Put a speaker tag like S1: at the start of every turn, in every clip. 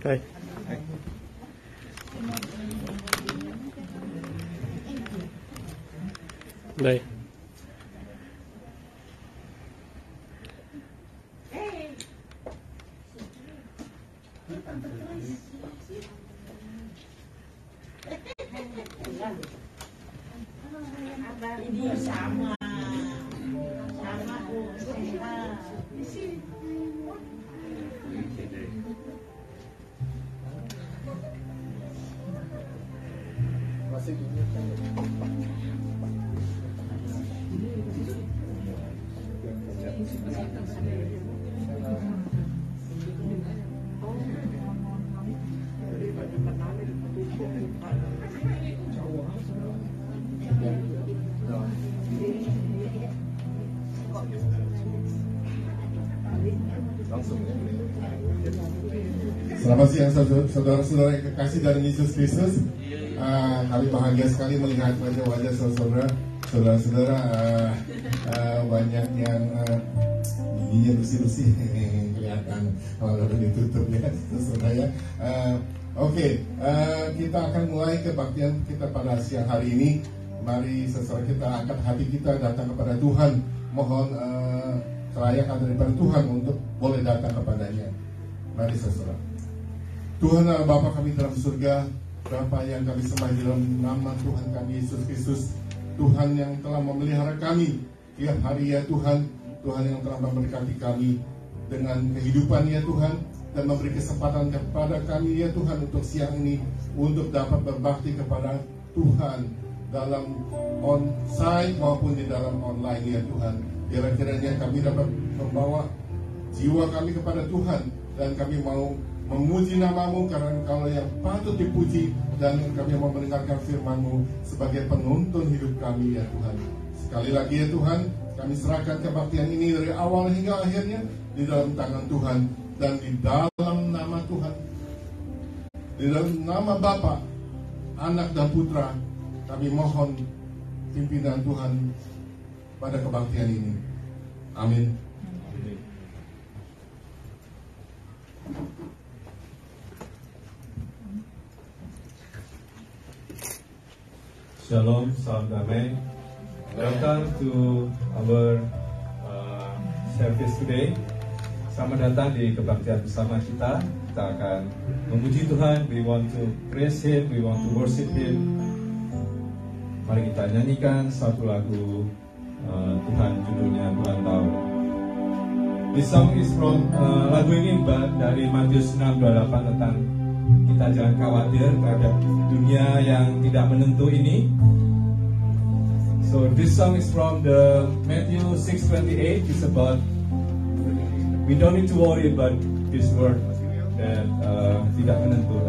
S1: Baik. Baik.
S2: Ini sama
S3: masih Selamat siang saudara-saudara yang kekasih dari Yesus Kristus. Kami bahagia sekali melihat wajah-wajah saudara-saudara banyak yang giginya bersih-bersih kelihatan kalau ditutup ya saudara. Oke, kita akan mulai kebaktian kita pada siang hari ini. Mari saudara kita angkat hati kita datang kepada Tuhan. Mohon kelayakan daripada Tuhan untuk boleh datang kepadanya. Mari saudara. Tuhan adalah Bapa kami dalam surga, Bapa yang kami sembah di dalam nama Tuhan kami Yesus Kristus. Tuhan yang telah memelihara kami tiap hari ya Tuhan. Tuhan yang telah memberkati kami dengan kehidupan ya Tuhan, dan memberi kesempatan kepada kami ya Tuhan untuk siang ini untuk dapat berbakti kepada Tuhan dalam on-site maupun di dalam online ya Tuhan. Kira-kiranya kami dapat membawa jiwa kami kepada Tuhan, dan kami mau memuji nama-Mu karena Engkau yang patut dipuji, dan kami mau mendengarkan firman-Mu sebagai penuntun hidup kami ya Tuhan. Sekali lagi ya Tuhan, kami serahkan kebaktian ini dari awal hingga akhirnya di dalam tangan Tuhan, dan di dalam nama Tuhan, di dalam nama Bapa, Anak dan Putra, kami mohon pimpinan Tuhan pada kebaktian ini. Amin.
S4: Shalom, salam damai. Welcome to our service today. Selamat datang di kebaktian bersama kita. Kita akan memuji Tuhan. We want to praise Him, we want to worship Him. Mari kita nyanyikan satu lagu Tuhan, judulnya Tuhan Tahu. This song is from lagu ini dari Matius 6:28 tentang kita jangan khawatir terhadap dunia yang tidak menentu ini. So this song is from the Matthew 6:28. It's about we don't need to worry about this world that tidak menentu,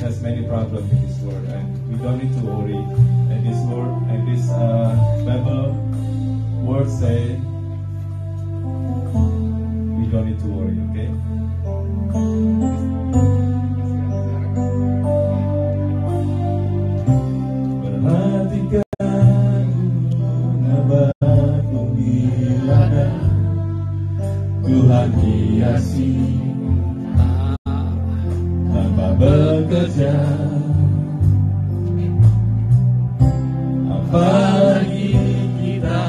S4: has many problems in this world, and we don't need to worry. And this word and this Bible word say we don't need to worry. Okay.
S5: Tuhan hiasi tanpa bekerja, apalagi kita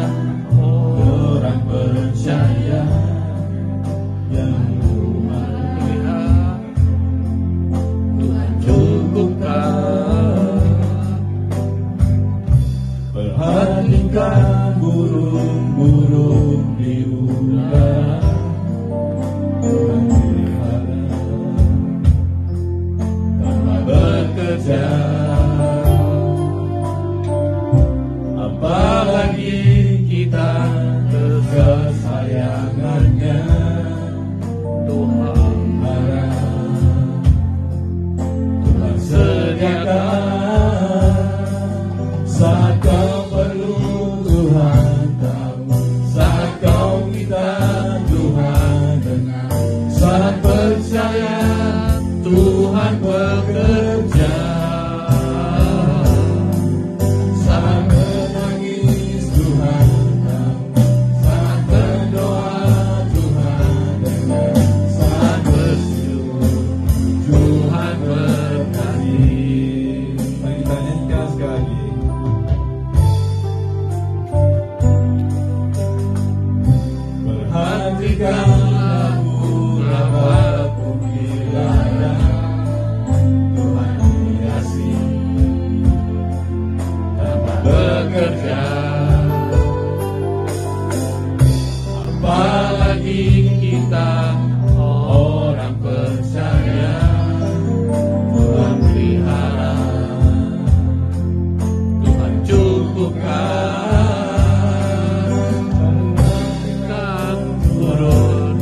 S5: orang percaya yang rumah kita Tuhan cukupkan. Perhatikan burung-burung di udara, bekerja, apalagi kita kesayangannya Tuhan harap Tuhan sediakan saat kau perlu. Tuhan tahu saat kau minta, Tuhan dengar saat percaya. Tuhan bekerja saat menangis, Tuhan tahu saat berdoa, berikanlah murah waktu wilayah Tuhan hiasi dapat bekerja. Apalagi kita orang percaya Tuhan pelihara, Tuhan cukupkan, Tuhan turun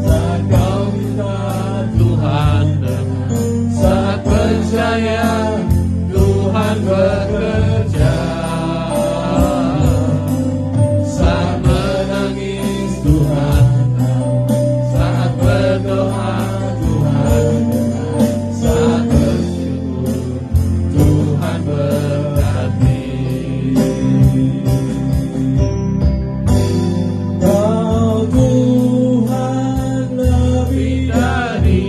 S5: saat kau minta, Tuhan dengar saat percaya Tuhan bekerja. Saat menangis Tuhan tahu, saat berdoa Tuhan dengar, saat bersyukur Tuhan berkati. Kau Tuhan lebih dari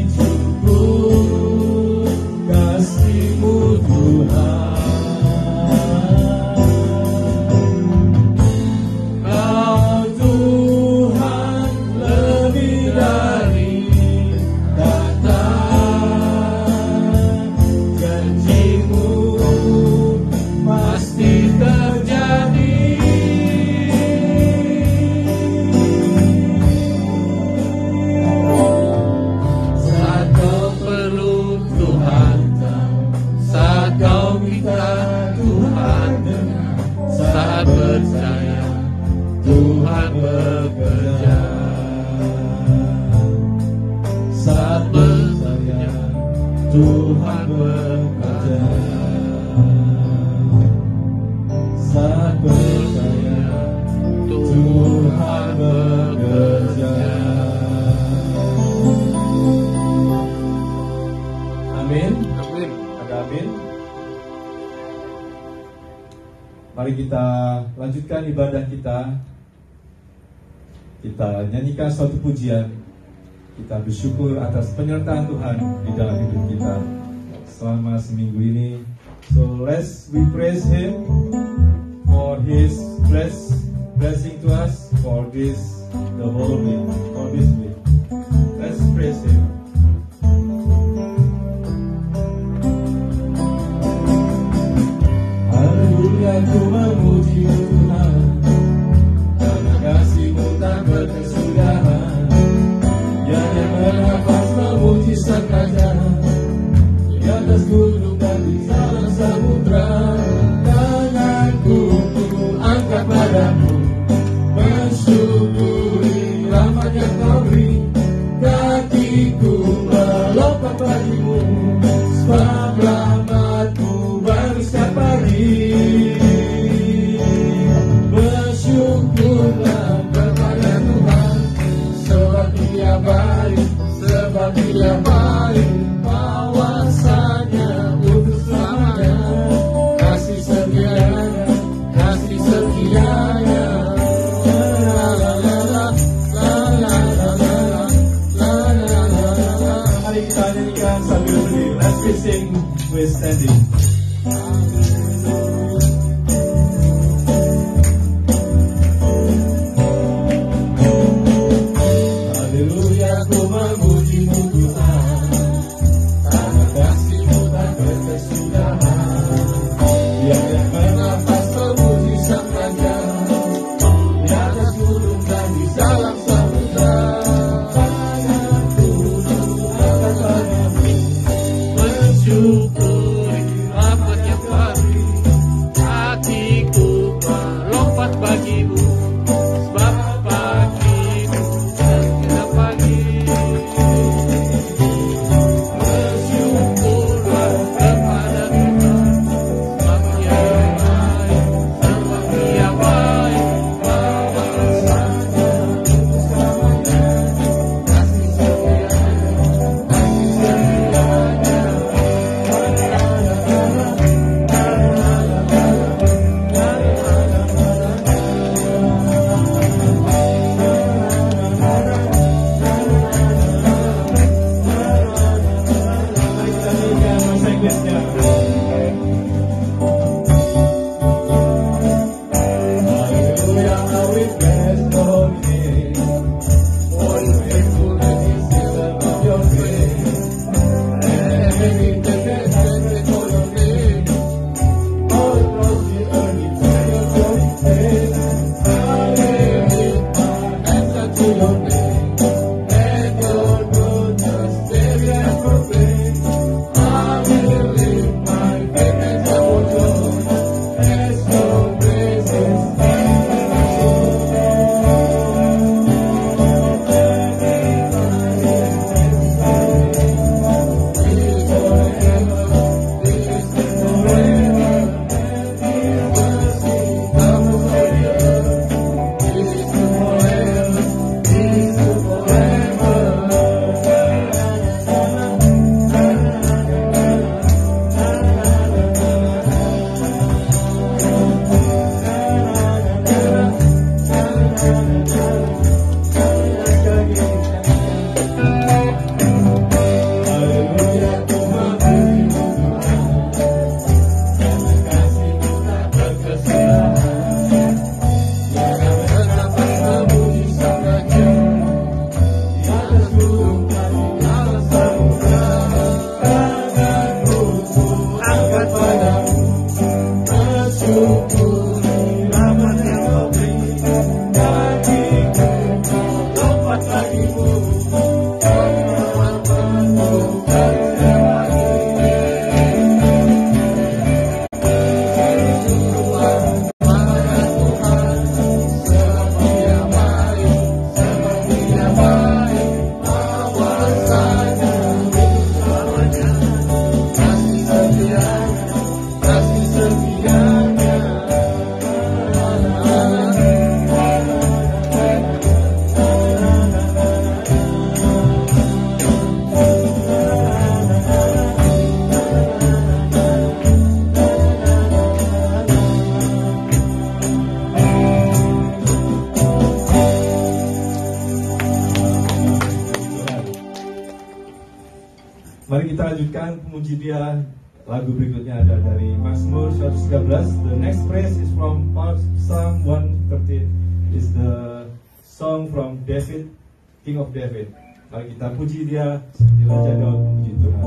S5: cukup, kasih-Mu Tuhan. Kau Tuhan lebih dari kata, janji-Mu pasti terjadi. Saat kau perlu Tuhan tahu, saat kau minta Tuhan dengar, saat percaya Tuhan bekerja. Saat percaya Tuhan bekerja. Saat percaya Tuhan bekerja. Amin. Ada amin.
S4: Mari kita lanjutkan ibadah kita. Kita nyanyikan suatu pujian. Kita bersyukur atas penyertaan Tuhan di dalam hidup kita selama seminggu ini. So let's we praise Him for His blessing to us for this the whole week, for this week. Let's praise Him.
S5: Haleluya, ku memuji Tuhan, karena kasih-Mu tak berkesudahan. Yang bernafas memuji Sang Raja, di atas gunung dan di dalam samudra. Tanganku ku angkat padamu, mensyukuri rahmat yang Kau beri. Kakiku melompat bagimu, sebab rahmat-Mu baru setiap pagi. Bersyukurlah kepada Tuhan, sebab Dia baik, sebab Dia baik. Kawasannya untuk selamanya, kasih setianya, kasih setianya.
S4: Mari kita nyanyikan sambil berdiri. Let's be sing with standing.
S5: Haleluya, ku memuji-Mu Tuhan, karena kasih-Mu tak berkesudahan. Yang bernafas memuji Sang Raja, di atas gunung dan di dalam samudra. Tanganku angkat padamu, mensyukuri rahmat
S4: Mari kita lanjutkan pemuji Dia. Lagu berikutnya ada dari Mazmur 113. The next praise is from Psalm 113. Is the song from David, King of David. Mari kita puji Dia seperti Raja Daud memuji Tuhan.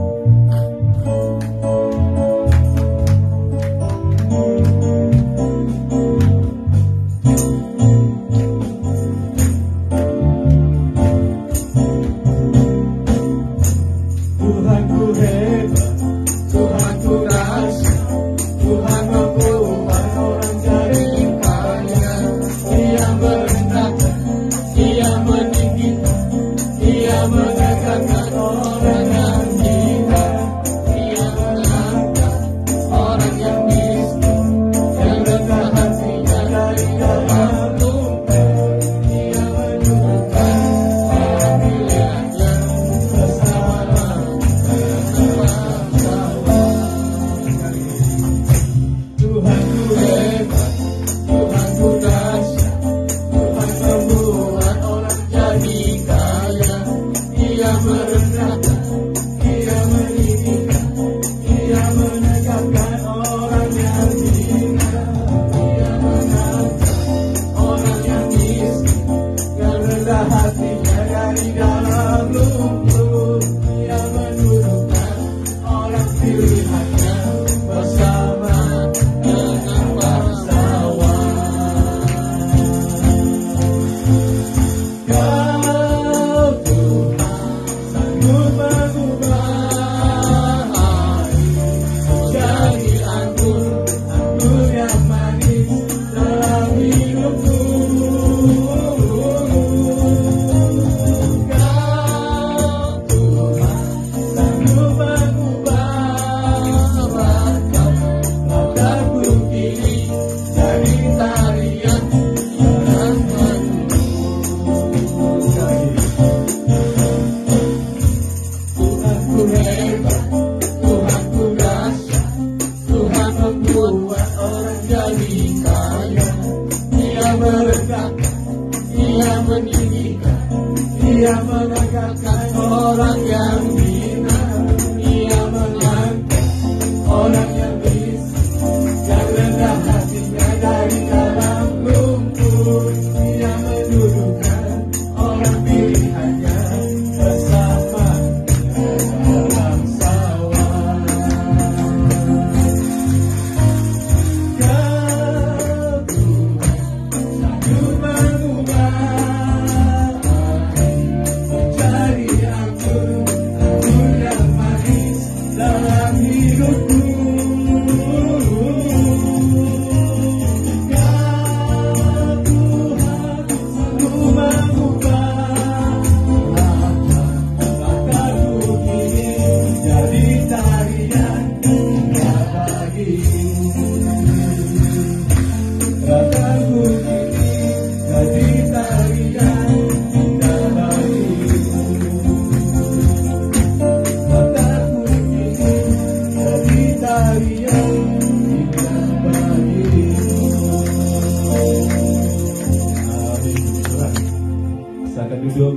S4: Silakan duduk.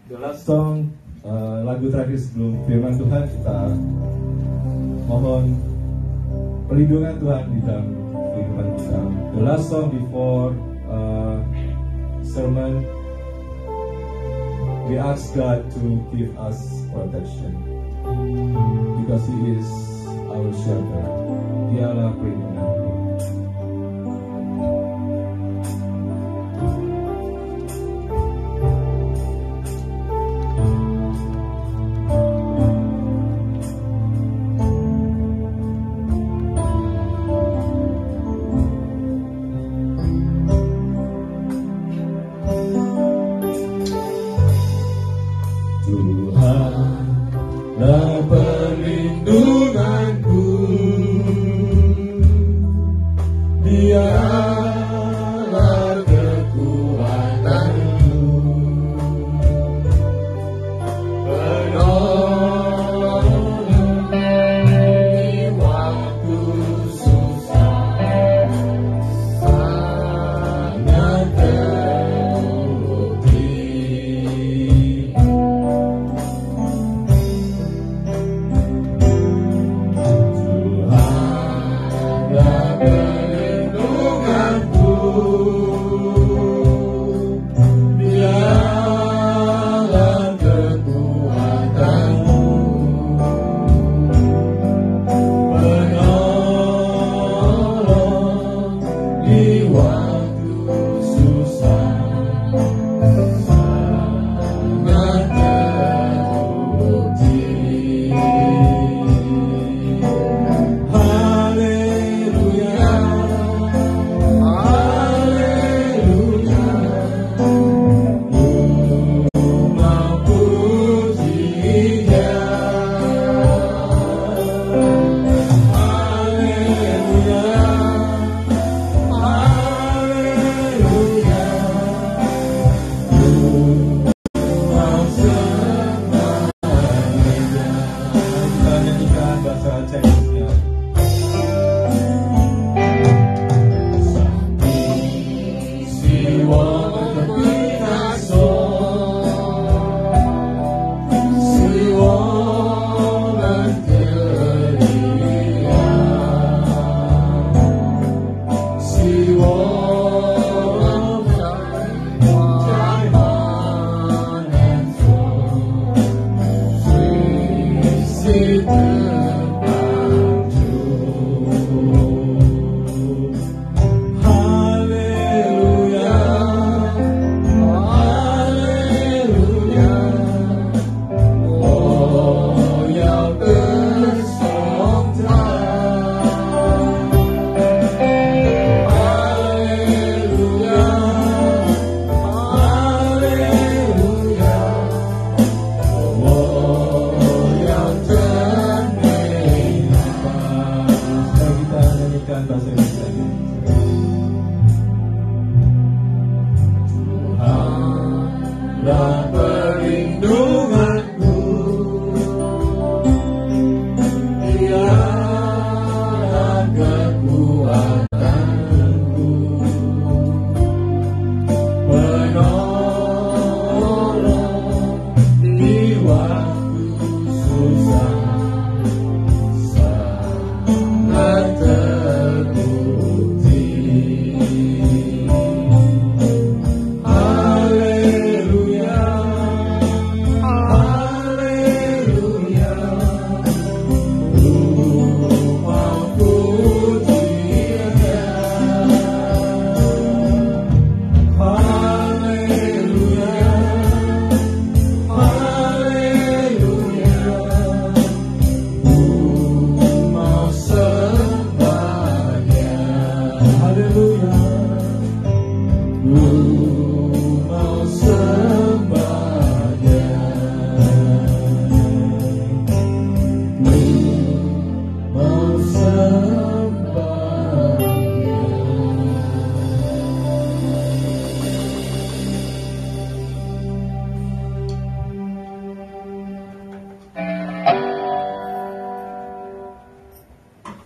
S4: The last song, lagu terakhir sebelum firman Tuhan, kita mohon perlindungan Tuhan di dalam kehidupan kita. The last song before sermon, we ask God to give us protection because He is our shelter. Dialah perlindungan.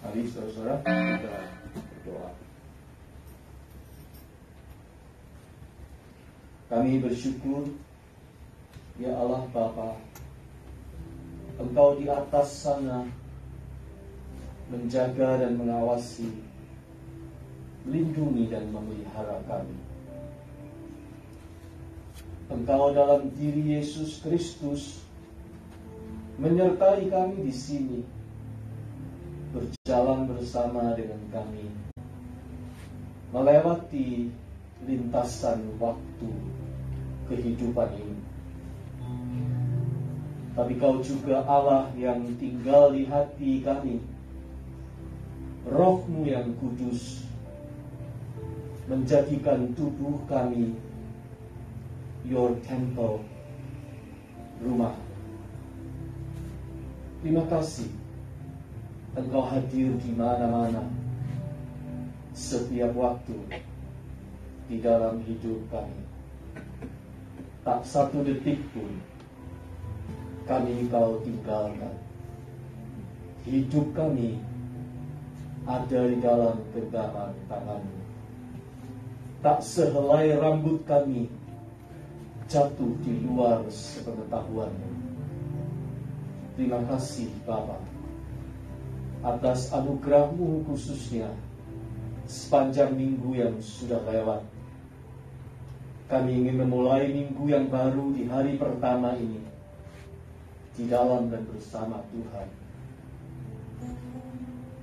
S5: Mari saudara kita berdoa.
S1: Kami bersyukur, ya Allah Bapa, Engkau di atas sana menjaga dan mengawasi, lindungi dan memelihara kami. Engkau dalam diri Yesus Kristus menyertai kami di sini, berjalan bersama dengan kami, melewati lintasan waktu kehidupan ini. Tapi Kau juga Allah yang tinggal di hati kami. Roh-Mu yang kudus menjadikan tubuh kami Your temple, rumah. Terima kasih Engkau hadir di mana-mana, setiap waktu di dalam hidup kami. Tak satu detik pun kami Kau tinggalkan. Hidup kami ada di dalam genggaman tangan-Mu. Tak sehelai rambut kami jatuh di luar sepengetahuan-Mu. Terima kasih Bapa atas anugerah-Mu khususnya sepanjang minggu yang sudah lewat. Kami ingin memulai minggu yang baru di hari pertama ini di dalam dan bersama Tuhan.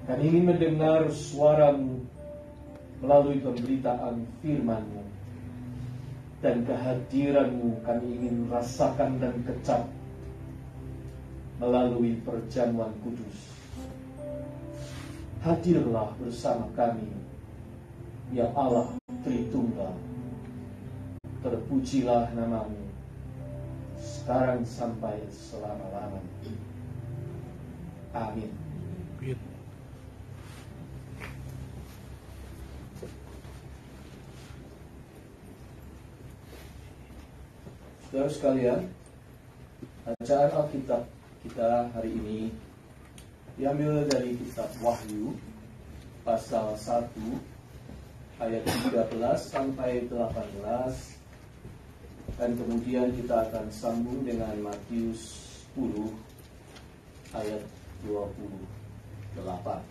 S1: Kami ingin mendengar suara-Mu melalui pemberitaan firman-Mu, dan kehadiran-Mu kami ingin rasakan dan kecap melalui perjamuan kudus. Hadirlah bersama kami, ya Allah Tritunggal. Terpujilah nama-Mu sekarang sampai selama-lamanya. Amin. Saudara sekalian, bacaan Alkitab kita hari ini diambil dari kitab Wahyu pasal 1 ayat 13 sampai 18, dan kemudian kita akan sambung dengan Matius 10 ayat 28.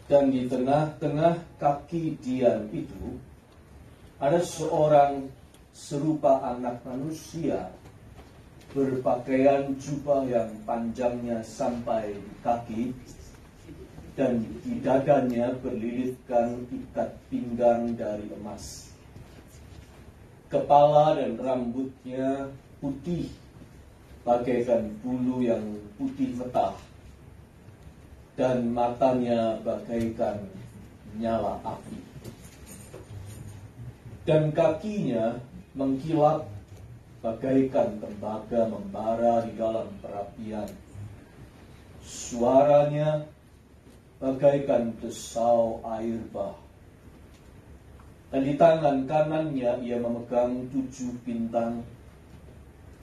S1: Dan di tengah-tengah kaki dian itu ada seorang serupa anak manusia, berpakaian jubah yang panjangnya sampai di kaki, dan di dadanya berlilitkan ikat pinggang dari emas. Kepala dan rambutnya putih bagaikan bulu yang putih metah, dan matanya bagaikan nyala api. Dan kakinya mengkilap bagaikan tembaga membara di dalam perapian. Suaranya bagaikan desau air bah. Dan di tangan kanannya ia memegang 7 bintang,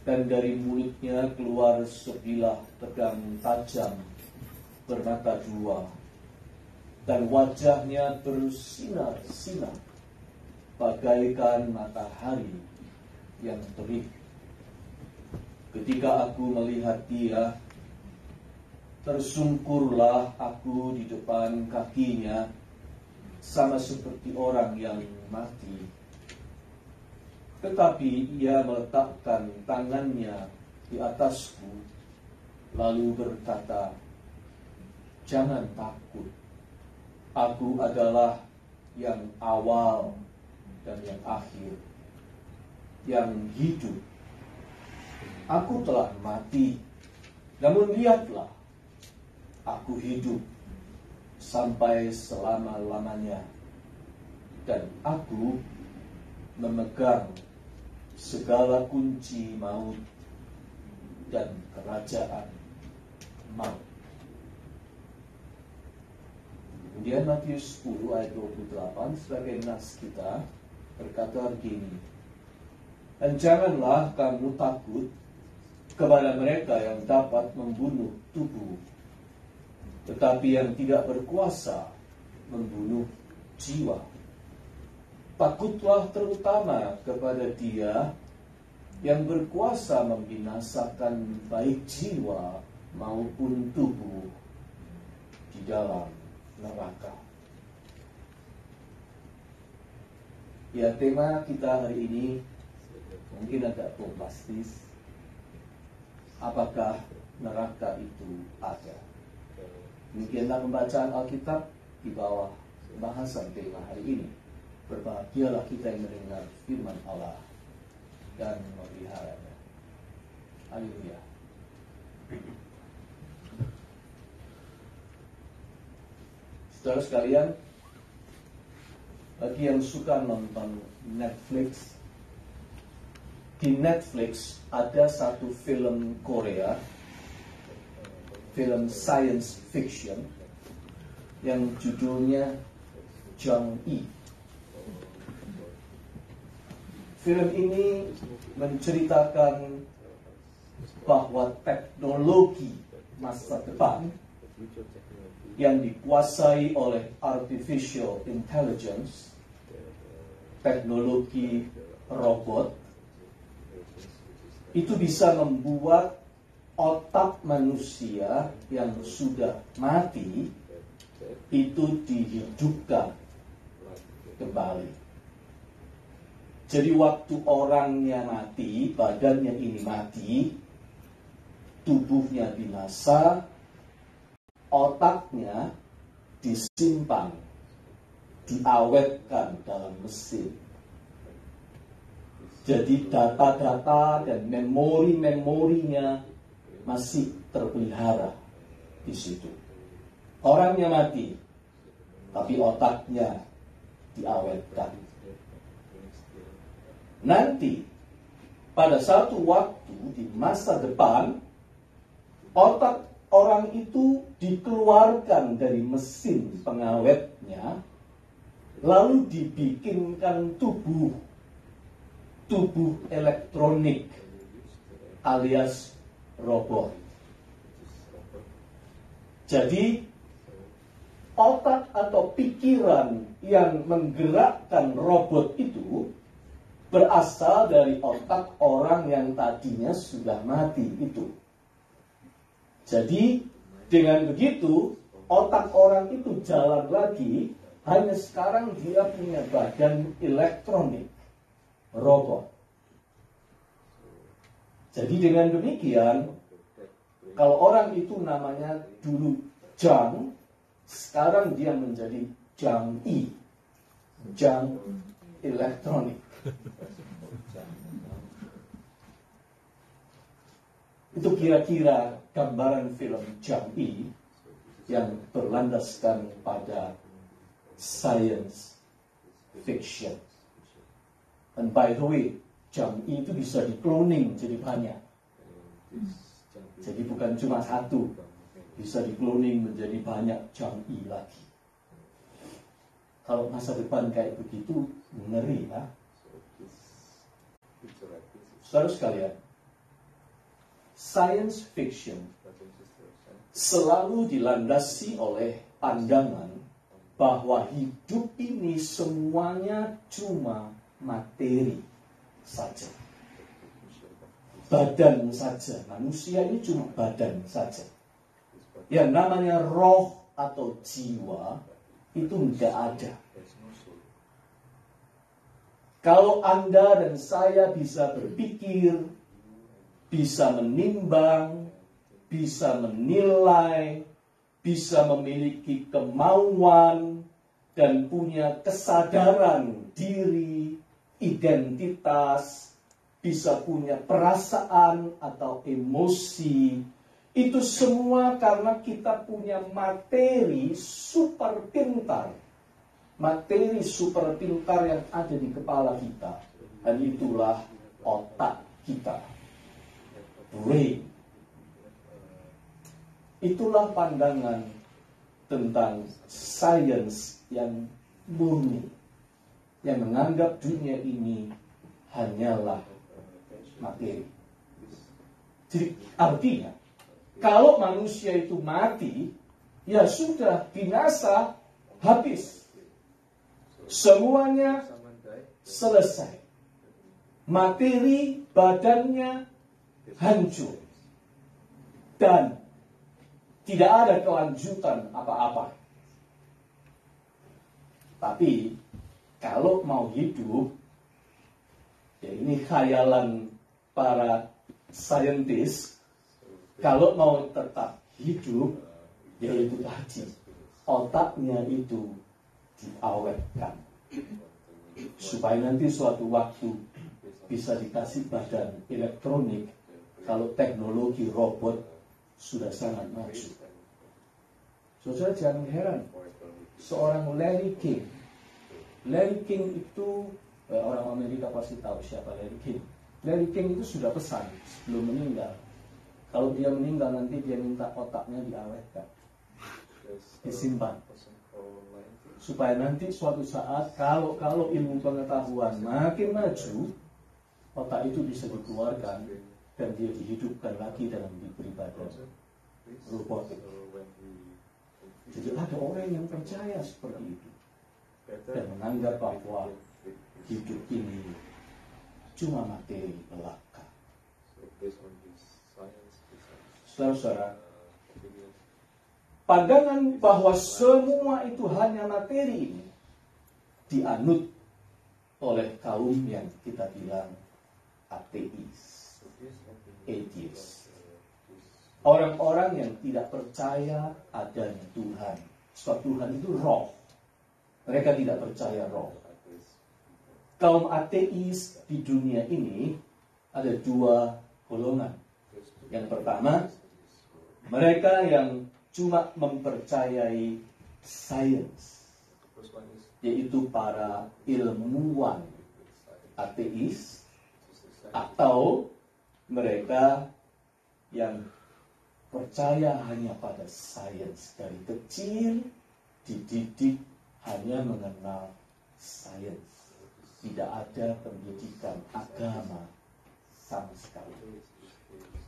S1: dan dari mulutnya keluar sebilah pedang tajam bermata 2, dan wajahnya bersinar-sinar bagaikan matahari yang terik. Ketika aku melihat dia, tersungkurlah aku di depan kakinya, sama seperti orang yang mati. Tetapi ia meletakkan tangannya di atasku, lalu berkata, "Jangan takut, aku adalah yang awal dan yang akhir, yang hidup. Aku telah mati, namun lihatlah, aku hidup sampai selama-lamanya, dan aku memegang segala kunci maut dan kerajaan maut." Kemudian Matius 10 ayat 28 sebagai nas kita berkata begini, "Dan janganlah kamu takut kepada mereka yang dapat membunuh tubuh, Tetapi yang tidak berkuasa membunuh jiwa. Takutlah terutama kepada Dia yang berkuasa membinasakan baik jiwa maupun tubuh di dalam neraka. Ya, tema kita hari ini mungkin agak bombastis. Apakah neraka itu ada? Demikianlah pembacaan Alkitab di bawah bahasan tema hari ini. Berbahagialah kita yang mendengar firman Allah dan memeliharanya. Haleluya. Saudara sekalian, bagi yang suka nonton Netflix, di Netflix ada satu film Korea, film science fiction yang judulnya Jang-i. Film ini menceritakan bahwa teknologi masa depan yang dikuasai oleh artificial intelligence, teknologi robot, itu bisa membuat otak manusia yang sudah mati itu dihidupkan kembali. Jadi waktu orangnya mati, badannya ini mati, tubuhnya binasa, otaknya disimpan, diawetkan dalam mesin. Jadi data-data dan memori-memorinya masih terpelihara di situ. Orangnya mati, tapi otaknya diawetkan. Nanti, pada satu waktu di masa depan, otak orang itu dikeluarkan dari mesin pengawetnya, lalu dibikinkan tubuh elektronik alias robot. Jadi otak atau pikiran yang menggerakkan robot itu berasal dari otak orang yang tadinya sudah mati itu. Jadi dengan begitu otak orang itu jalan lagi, hanya sekarang dia punya badan elektronik robot. Jadi dengan demikian, kalau orang itu namanya dulu Jang, sekarang dia menjadi Jang-i, Jang elektronik. Itu kira-kira gambaran film Jang-i yang berlandaskan pada science fiction. And by the way, Jang-i itu bisa di-cloning jadi banyak. Jadi bukan cuma satu, bisa di-cloning menjadi banyak Jang-i lagi. Kalau masa depan kayak begitu, ngeri ya. Saudara sekalian, science fiction selalu dilandasi oleh pandangan bahwa hidup ini semuanya cuma materi saja. Badan saja. Manusia ini cuma badan saja. Yang namanya roh atau jiwa itu enggak ada. Kalau Anda dan saya bisa berpikir, bisa menimbang, bisa menilai, bisa memiliki kemauan, dan punya kesadaran diri, identitas, bisa punya perasaan atau emosi, itu semua karena kita punya materi super pintar. Materi super pintar yang ada di kepala kita. Dan itulah otak kita. Brain. Itulah pandangan tentang sains yang murni. Yang menganggap dunia ini hanyalah materi. Jadi artinya, kalau manusia itu mati, ya sudah binasa, habis. Semuanya selesai. Materi badannya hancur. Dan tidak ada kelanjutan apa-apa. Tapi kalau mau hidup, ya ini khayalan para saintis, kalau mau tetap hidup, yaitu tadi, otaknya itu diawetkan. Supaya nanti suatu waktu bisa dikasih badan elektronik, kalau teknologi robot sudah sangat maju. Saudara jangan heran, seorang Larry King. Larry King itu, orang Amerika pasti tahu siapa Larry King. Larry King itu sudah pesan sebelum meninggal. Kalau dia meninggal nanti dia minta otaknya diawetkan, disimpan. Supaya nanti suatu saat kalau ilmu pengetahuan makin maju, otak itu bisa dikeluarkan dan dia dihidupkan lagi dalam diberi badan robot. Jadi ada orang yang percaya seperti itu dan menganggap bahwa hidup ini cuma materi belaka. Saudara-saudara, pandangan bahwa semua itu hanya materi ini dianut oleh kaum yang kita bilang ateis, atheist. Orang-orang yang tidak percaya adanya Tuhan. Sebab Tuhan itu roh. Mereka tidak percaya roh. Kaum ateis di dunia ini ada dua golongan. Yang pertama, mereka yang cuma mempercayai sains, yaitu para ilmuwan ateis, atau mereka yang percaya hanya pada sains. Dari kecil dididik hanya mengenal sains. Tidak ada pendidikan agama sama sekali.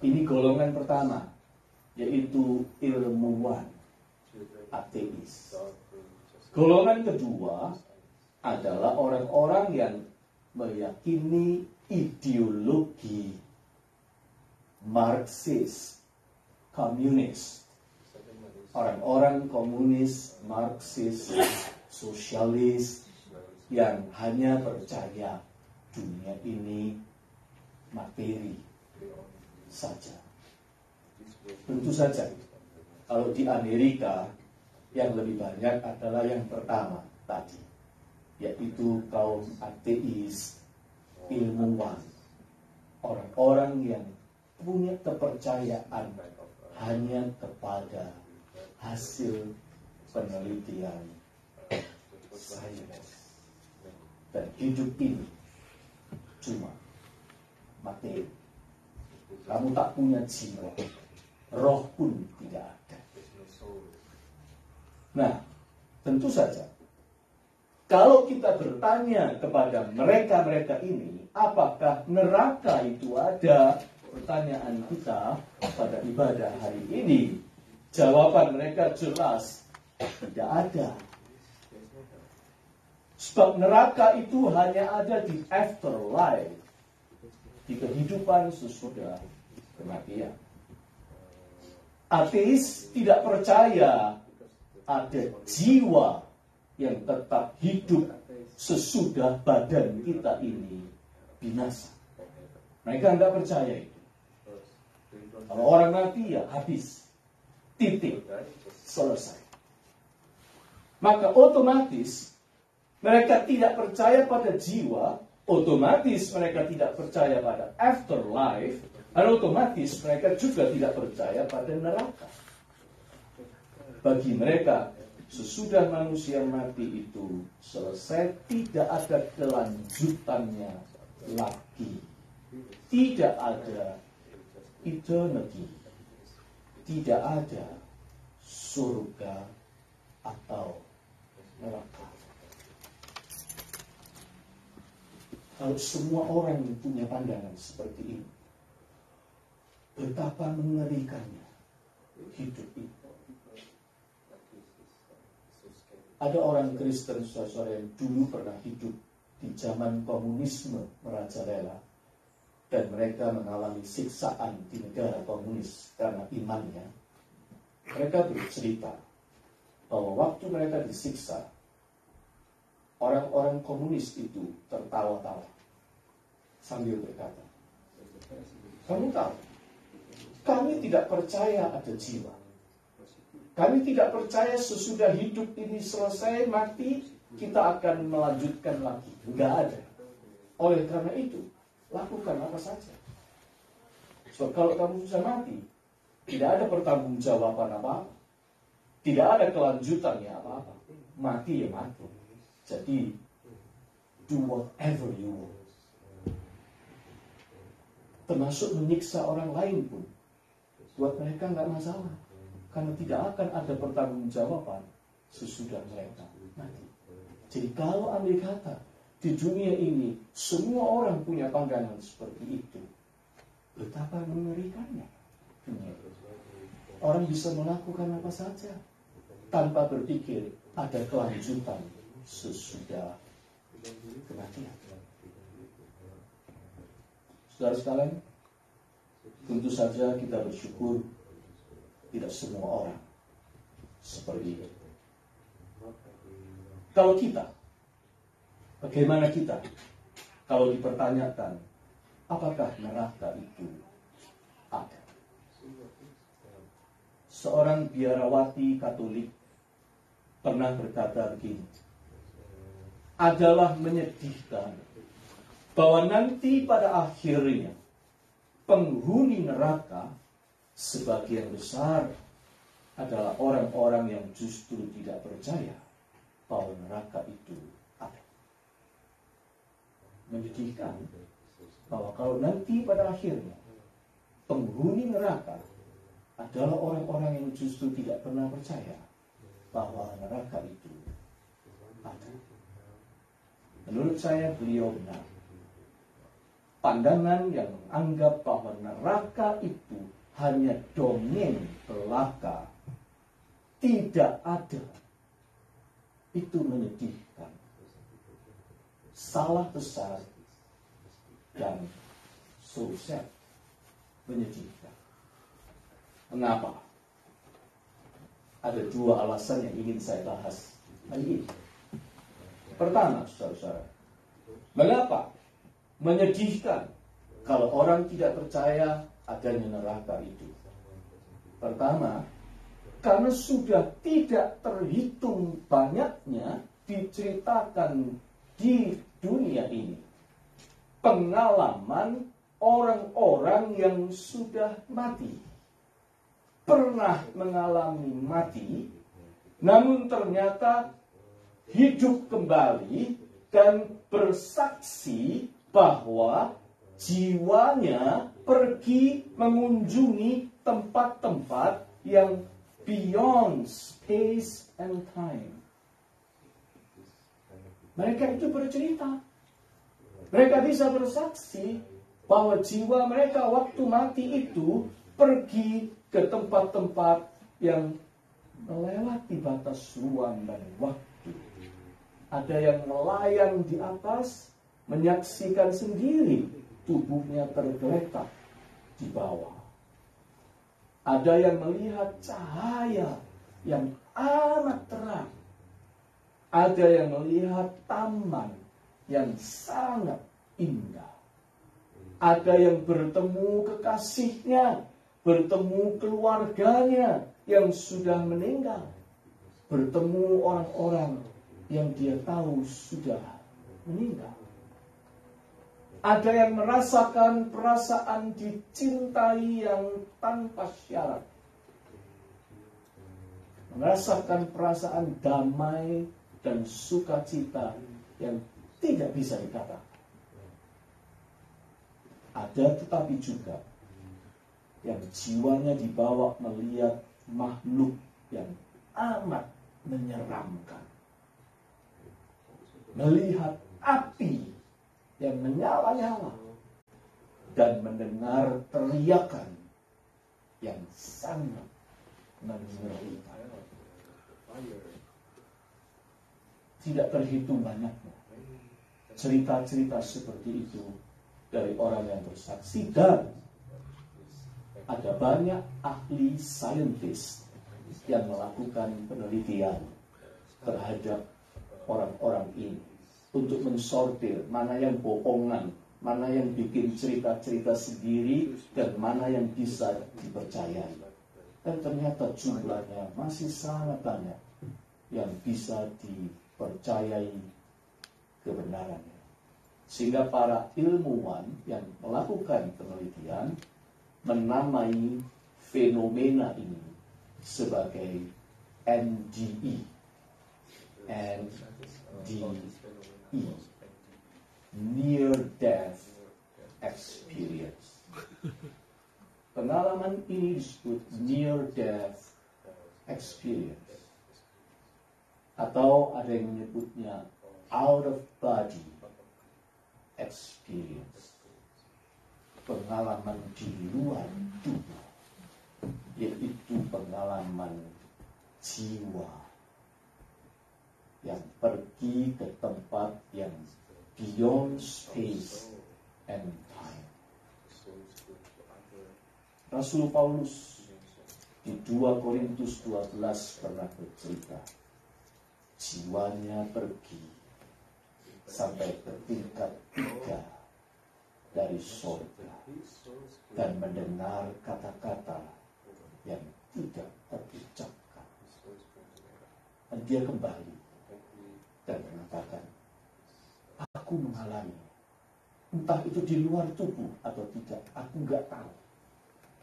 S1: Ini golongan pertama, yaitu ilmuwan ateis. Golongan kedua adalah orang-orang yang meyakini ideologi Marxis, komunis. Orang-orang komunis, Marxis, sosialis yang hanya percaya dunia ini materi saja. Tentu saja, kalau di Amerika yang lebih banyak adalah yang pertama tadi, yaitu kaum ateis, ilmuwan, orang-orang yang punya kepercayaan hanya kepada hasil penelitian sains. Dan hidup ini cuma materi. Kamu tak punya jiwa, roh pun tidak ada. Nah, tentu saja, kalau kita bertanya kepada mereka-mereka ini, apakah neraka itu ada? Pertanyaan kita pada ibadah hari ini, jawaban mereka jelas tidak ada. Sebab neraka itu hanya ada di afterlife, di kehidupan sesudah kematian. Ateis tidak percaya ada jiwa yang tetap hidup sesudah badan kita ini binasa. Mereka tidak percaya itu. Kalau orang mati ya habis, titik, selesai. Maka otomatis mereka tidak percaya pada jiwa, otomatis mereka tidak percaya pada afterlife, dan otomatis mereka juga tidak percaya pada neraka. Bagi mereka, sesudah manusia mati itu selesai, tidak ada kelanjutannya lagi. Tidak ada eternity. Tidak ada surga atau neraka. Kalau semua orang punya pandangan seperti ini, betapa mengerikannya hidup itu. Ada orang Kristen saudara yang dulu pernah hidup di zaman komunisme merajalela, dan mereka mengalami siksaan di negara komunis karena imannya. Mereka bercerita bahwa waktu mereka disiksa, orang-orang komunis itu tertawa-tawa sambil berkata, "Kamu tahu, kami tidak percaya ada jiwa. Kami tidak percaya sesudah hidup ini selesai, mati, kita akan melanjutkan lagi." Enggak ada. Oleh karena itu, lakukan apa saja. So, kalau kamu sudah mati, tidak ada pertanggungjawaban apa-apa. Tidak ada kelanjutannya apa-apa. Mati ya mati. Jadi, do whatever you want. Termasuk menyiksa orang lain pun. Buat mereka nggak masalah. Karena tidak akan ada pertanggungjawaban sesudah mereka mati. Jadi kalau andai kata di dunia ini semua orang punya pandangan seperti itu, betapa mengerikannya dunia. Orang bisa melakukan apa saja tanpa berpikir ada kelanjutan sesudah kematian. Saudara sekalian, tentu saja kita bersyukur tidak semua orang seperti itu. Kalau kita, bagaimana kita kalau dipertanyakan apakah neraka itu ada? Seorang biarawati Katolik pernah berkata begini, adalah menyedihkan bahwa nanti pada akhirnya penghuni neraka sebagian besar adalah orang-orang yang justru tidak percaya bahwa neraka itu ada. Menyedihkan bahwa kalau nanti pada akhirnya penghuni neraka adalah orang-orang yang justru tidak pernah percaya bahwa neraka itu ada. Menurut saya beliau benar. Pandangan yang menganggap bahwa neraka itu hanya dongeng belaka, tidak ada, itu menyedihkan. Salah besar dan sosial, menyedihkan. Mengapa? Ada dua alasan yang ingin saya bahas hari ini. Pertama, saudara-saudara, mengapa menyedihkan kalau orang tidak percaya adanya neraka itu? Pertama, karena sudah tidak terhitung banyaknya diceritakan di dunia ini pengalaman orang-orang yang sudah mati, pernah mengalami mati, namun ternyata hidup kembali dan bersaksi bahwa jiwanya pergi mengunjungi tempat-tempat yang beyond space and time. Mereka itu bercerita. Mereka bisa bersaksi bahwa jiwa mereka waktu mati itu pergi ke tempat-tempat yang melewati batas ruang dan waktu. Ada yang melayang di atas, menyaksikan sendiri tubuhnya tergeletak di bawah. Ada yang melihat cahaya yang amat terang. Ada yang melihat taman yang sangat indah. Ada yang bertemu kekasihnya, bertemu keluarganya yang sudah meninggal, bertemu orang-orang yang dia tahu sudah meninggal. Ada yang merasakan perasaan dicintai yang tanpa syarat, merasakan perasaan damai dan sukacita yang tidak bisa dikatakan. Ada tetapi juga yang jiwanya dibawa melihat makhluk yang amat menyeramkan, melihat api yang menyala-nyala dan mendengar teriakan yang sangat mengerikan. tidak terhitung banyaknya cerita-cerita seperti itu dari orang yang bersaksi, dan ada banyak ahli saintis yang melakukan penelitian terhadap orang-orang ini untuk mensortir mana yang bohongan, mana yang bikin cerita-cerita sendiri, dan mana yang bisa dipercayai. Dan ternyata jumlahnya masih sangat banyak yang bisa dipercayai kebenarannya. Sehingga para ilmuwan yang melakukan penelitian menamai fenomena ini sebagai NDE. NDE, Near Death Experience. Pengalaman ini disebut Near Death Experience, atau ada yang menyebutnya Out of Body Experience, pengalaman di luar tubuh, yaitu pengalaman jiwa yang pergi ke tempat yang beyond space and time. Rasul Paulus di 2 Korintus 12 pernah bercerita, jiwanya pergi sampai ke tingkat 3 dari surga dan mendengar kata-kata yang tidak terucapkan. Dan dia kembali dan mengatakan, aku mengalami, entah itu di luar tubuh atau tidak, aku nggak tahu.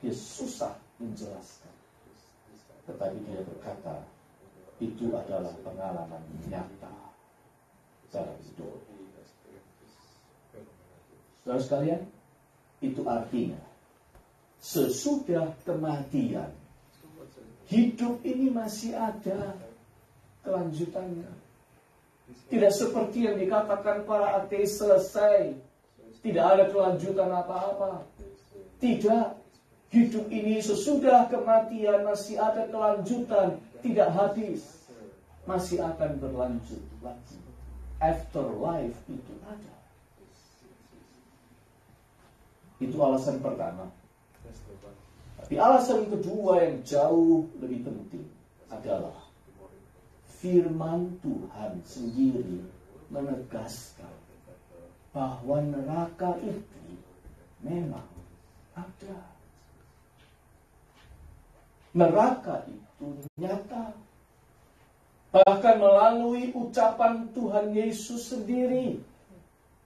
S1: Dia susah menjelaskan, tetapi dia berkata, itu adalah pengalaman nyata dalam hidup. Saudara sekalian, itu artinya sesudah kematian, hidup ini masih ada kelanjutannya. Tidak seperti yang dikatakan para ateis, selesai, tidak ada kelanjutan apa-apa. Tidak. Hidup ini sesudah kematian masih ada kelanjutan, tidak habis, masih akan berlanjut lagi. Afterlife itu ada. Itu alasan pertama. Tapi alasan kedua yang jauh lebih penting adalah firman Tuhan sendiri menegaskan bahwa neraka itu memang ada. Neraka itu nyata. Bahkan melalui ucapan Tuhan Yesus sendiri.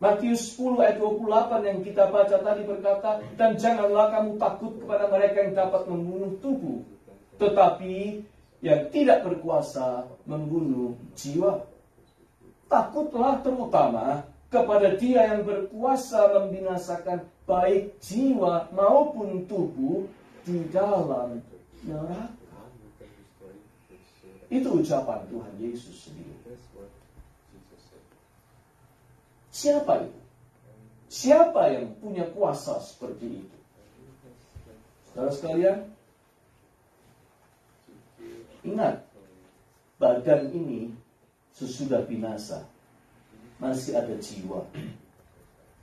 S1: Matius 10 ayat 28 yang kita baca tadi berkata, dan janganlah kamu takut kepada mereka yang dapat membunuh tubuh, tetapi yang tidak berkuasa membunuh jiwa. Takutlah terutama kepada Dia yang berkuasa membinasakan baik jiwa maupun tubuh di dalam neraka. Itu ucapan Tuhan Yesus sendiri. Siapa itu? Siapa yang punya kuasa seperti itu? Saudara sekalian, ingat, badan ini sesudah binasa masih ada jiwa.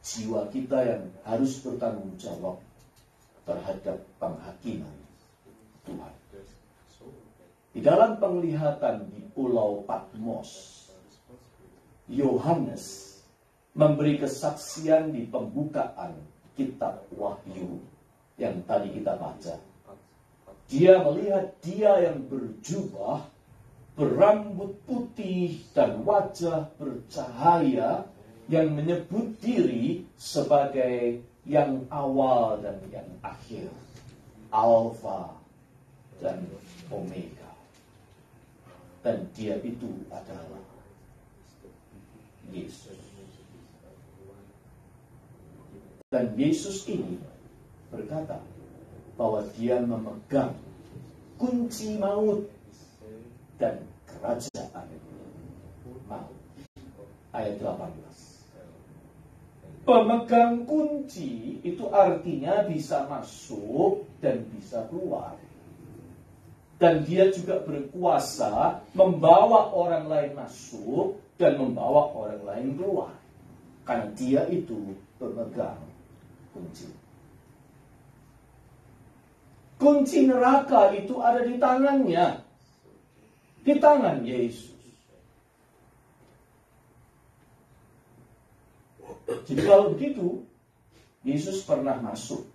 S1: Jiwa kita yang harus bertanggung jawab terhadap penghakiman Tuhan. Di dalam penglihatan di Pulau Patmos, Yohanes memberi kesaksian di pembukaan kitab Wahyu yang tadi kita baca. Dia melihat Dia yang berjubah, berambut putih dan wajah bercahaya, yang menyebut diri sebagai yang awal dan yang akhir, Alfa dan Omega. Dan Dia itu adalah Yesus. Dan Yesus ini berkata bahwa Dia memegang kunci maut dan kerajaan maut. Ayat 18. Pemegang kunci itu artinya bisa masuk dan bisa keluar. Dan Dia juga berkuasa membawa orang lain masuk dan membawa orang lain keluar. Karena dia itu pemegang kunci. Kunci neraka itu ada di tangannya. Di tangan Yesus. Jadi kalau begitu, Yesus pernah masuk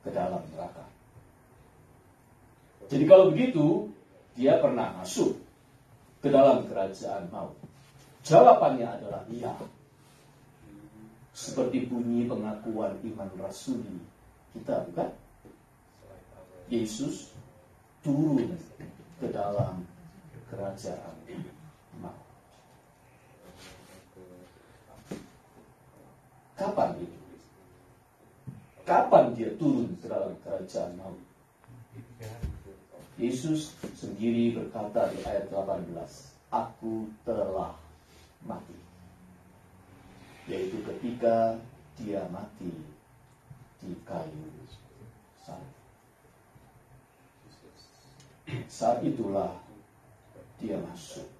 S1: ke dalam neraka. Jadi kalau begitu, dia pernah masuk ke dalam kerajaan maut. Jawabannya adalah iya. Seperti bunyi pengakuan iman rasuli kita, bukan? Yesus turun ke dalam kerajaan maut. Kapan itu? Kapan dia turun ke dalam kerajaan maut? Yesus sendiri berkata di ayat 18, "Aku telah mati." Yaitu ketika dia mati di kayu salib. Saat itulah dia masuk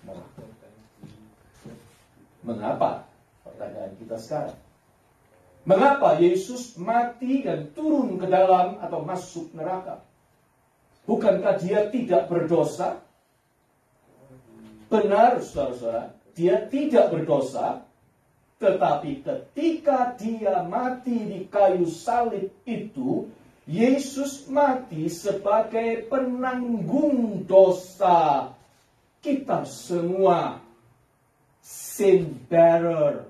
S1: neraka. Mengapa? Pertanyaan kita sekarang. Mengapa Yesus mati dan turun ke dalam atau masuk neraka? Bukankah dia tidak berdosa? Benar, saudara-saudara, dia tidak berdosa. Tetapi ketika dia mati di kayu salib itu, Yesus mati sebagai penanggung dosa kita semua. Sin bearer.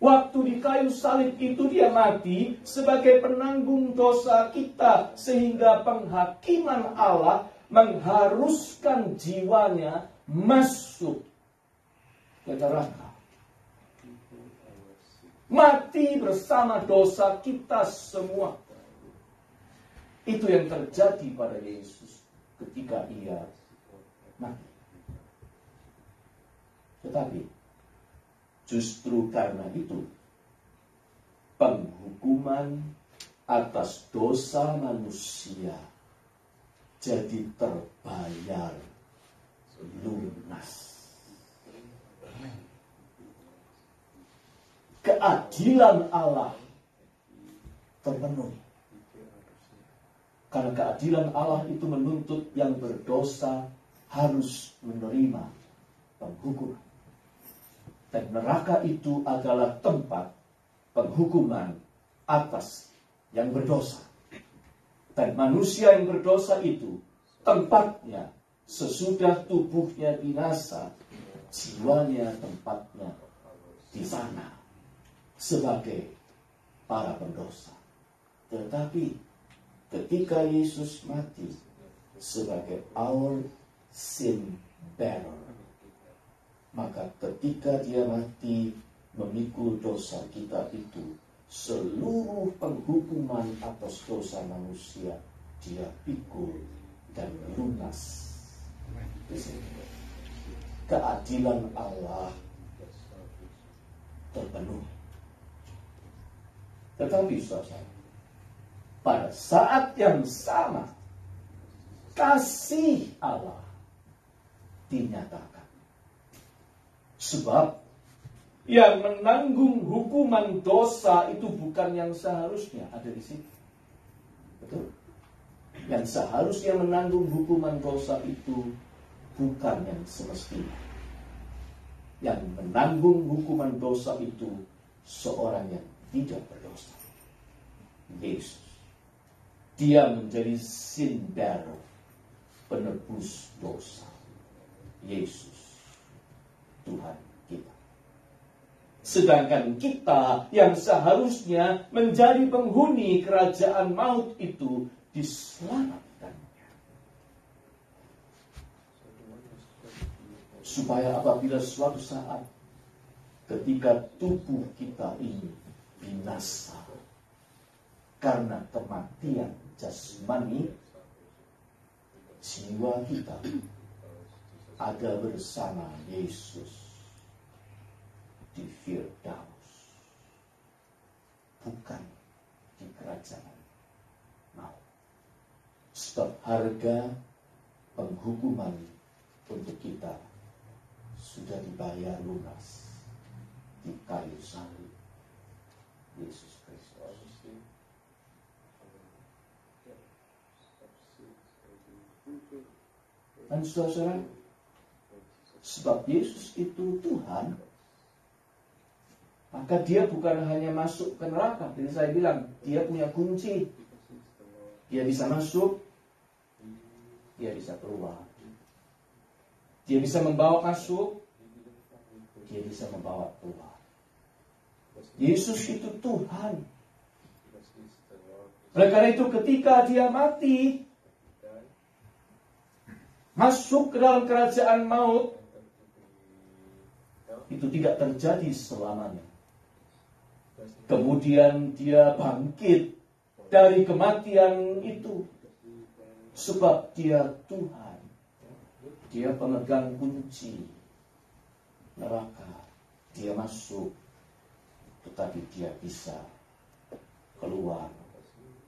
S1: Waktu di kayu salib itu dia mati sebagai penanggung dosa kita. Sehingga penghakiman Allah mengharuskan jiwanya masuk ke neraka. Mati bersama dosa kita semua. Itu yang terjadi pada Yesus ketika ia mati. Tetapi justru karena itu penghukuman atas dosa manusia jadi terbayar lunas. Keadilan Allah terpenuhi. Karena keadilan Allah itu menuntut yang berdosa harus menerima penghukuman. Dan neraka itu adalah tempat penghukuman atas yang berdosa. Dan manusia yang berdosa itu tempatnya sesudah tubuhnya binasa, jiwanya tempatnya di sana sebagai para pendosa. Tetapi ketika Yesus mati sebagai our sin bearer, maka ketika dia mati memikul dosa kita itu, seluruh penghukuman atas dosa manusia dia pikul dan lunas. Keadilan Allah terpenuhi. Tetapi saudara, pada saat yang sama kasih Allah dinyatakan. Sebab yang menanggung hukuman dosa itu bukan yang seharusnya ada di sini. Betul? Yang seharusnya menanggung hukuman dosa itu bukan yang semestinya. Yang menanggung hukuman dosa itu seorang yang tidak berdosa. Yesus. Dia menjadi sin bearer, penebus dosa. Yesus, Tuhan kita. Sedangkan kita yang seharusnya menjadi penghuni kerajaan maut itu diselamatkan. Supaya apabila suatu saat ketika tubuh kita ini binasa karena kematian jasmani, jiwa kita ada bersama Yesus di Firdaus, bukan di kerajaan maut. Sebab harga penghukuman untuk kita sudah dibayar lunas di kayu salib Yesus Kristus. Dan saudara-saudara, sebab Yesus itu Tuhan, maka dia bukan hanya masuk ke neraka. Jadi saya bilang, dia punya kunci. Dia bisa masuk, dia bisa keluar. Dia bisa membawa masuk, dia bisa membawa keluar. Yesus itu Tuhan. Oleh karena itu ketika dia mati, masuk ke dalam kerajaan maut, itu tidak terjadi selamanya. Kemudian dia bangkit dari kematian itu, sebab dia Tuhan. Dia pemegang kunci neraka. Dia masuk, tetapi dia bisa keluar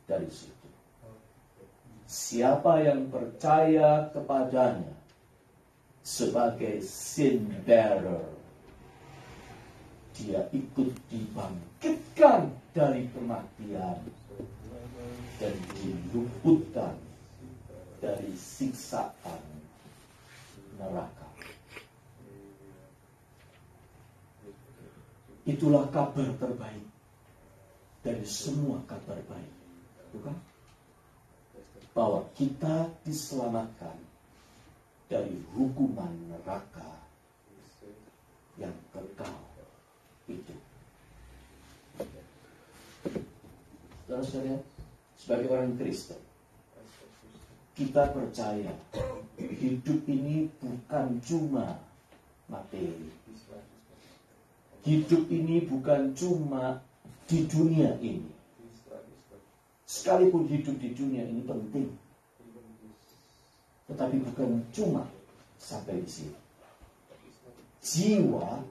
S1: dari situ. Siapa yang percaya kepadanya sebagai sin bearer, dia ikut dibangkitkan dari kematian dan diluputkan dari siksaan neraka. Itulah kabar terbaik dari semua kabar baik, bukan? Bahwa kita diselamatkan dari hukuman neraka yang kekal itu. Saudara-saudara, sebagai orang Kristen, kita percaya hidup ini bukan cuma materi. Hidup ini bukan cuma di dunia ini. Sekalipun hidup di dunia ini penting, tetapi bukan cuma sampai di sini. Jiwa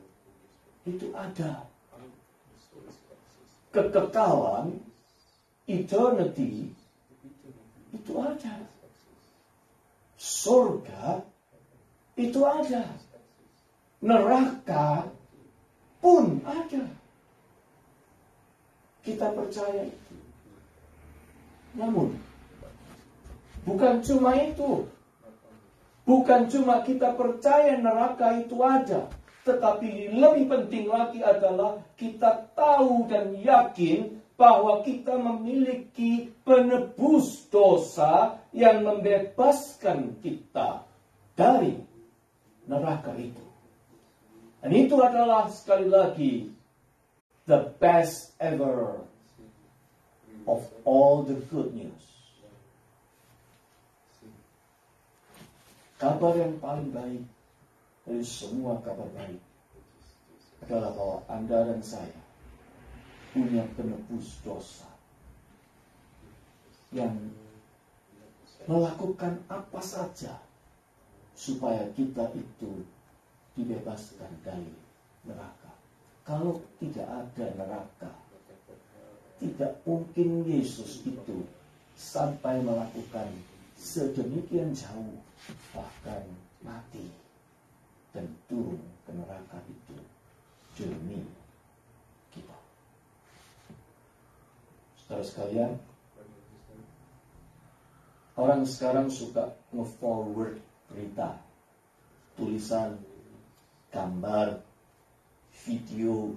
S1: itu ada. Kekekalan, eternity, itu ada. Surga itu ada. Neraka pun ada. Kita percaya itu. Namun bukan cuma itu. Bukan cuma kita percaya neraka itu ada, tetapi lebih penting lagi adalah kita tahu dan yakin bahwa kita memiliki penebus dosa yang membebaskan kita dari neraka itu. Dan itu adalah sekali lagi the best ever of all the good news. Kabar yang paling baik dari semua kabar baik adalah bahwa Anda dan saya punya penebus dosa yang melakukan apa saja supaya kita itu dibebaskan dari neraka. Kalau tidak ada neraka, tidak mungkin Yesus itu sampai melakukan sedemikian jauh, bahkan mati dan turun ke neraka itu demi kita. Saudara sekalian, orang sekarang suka nge-forward berita, tulisan, gambar, video,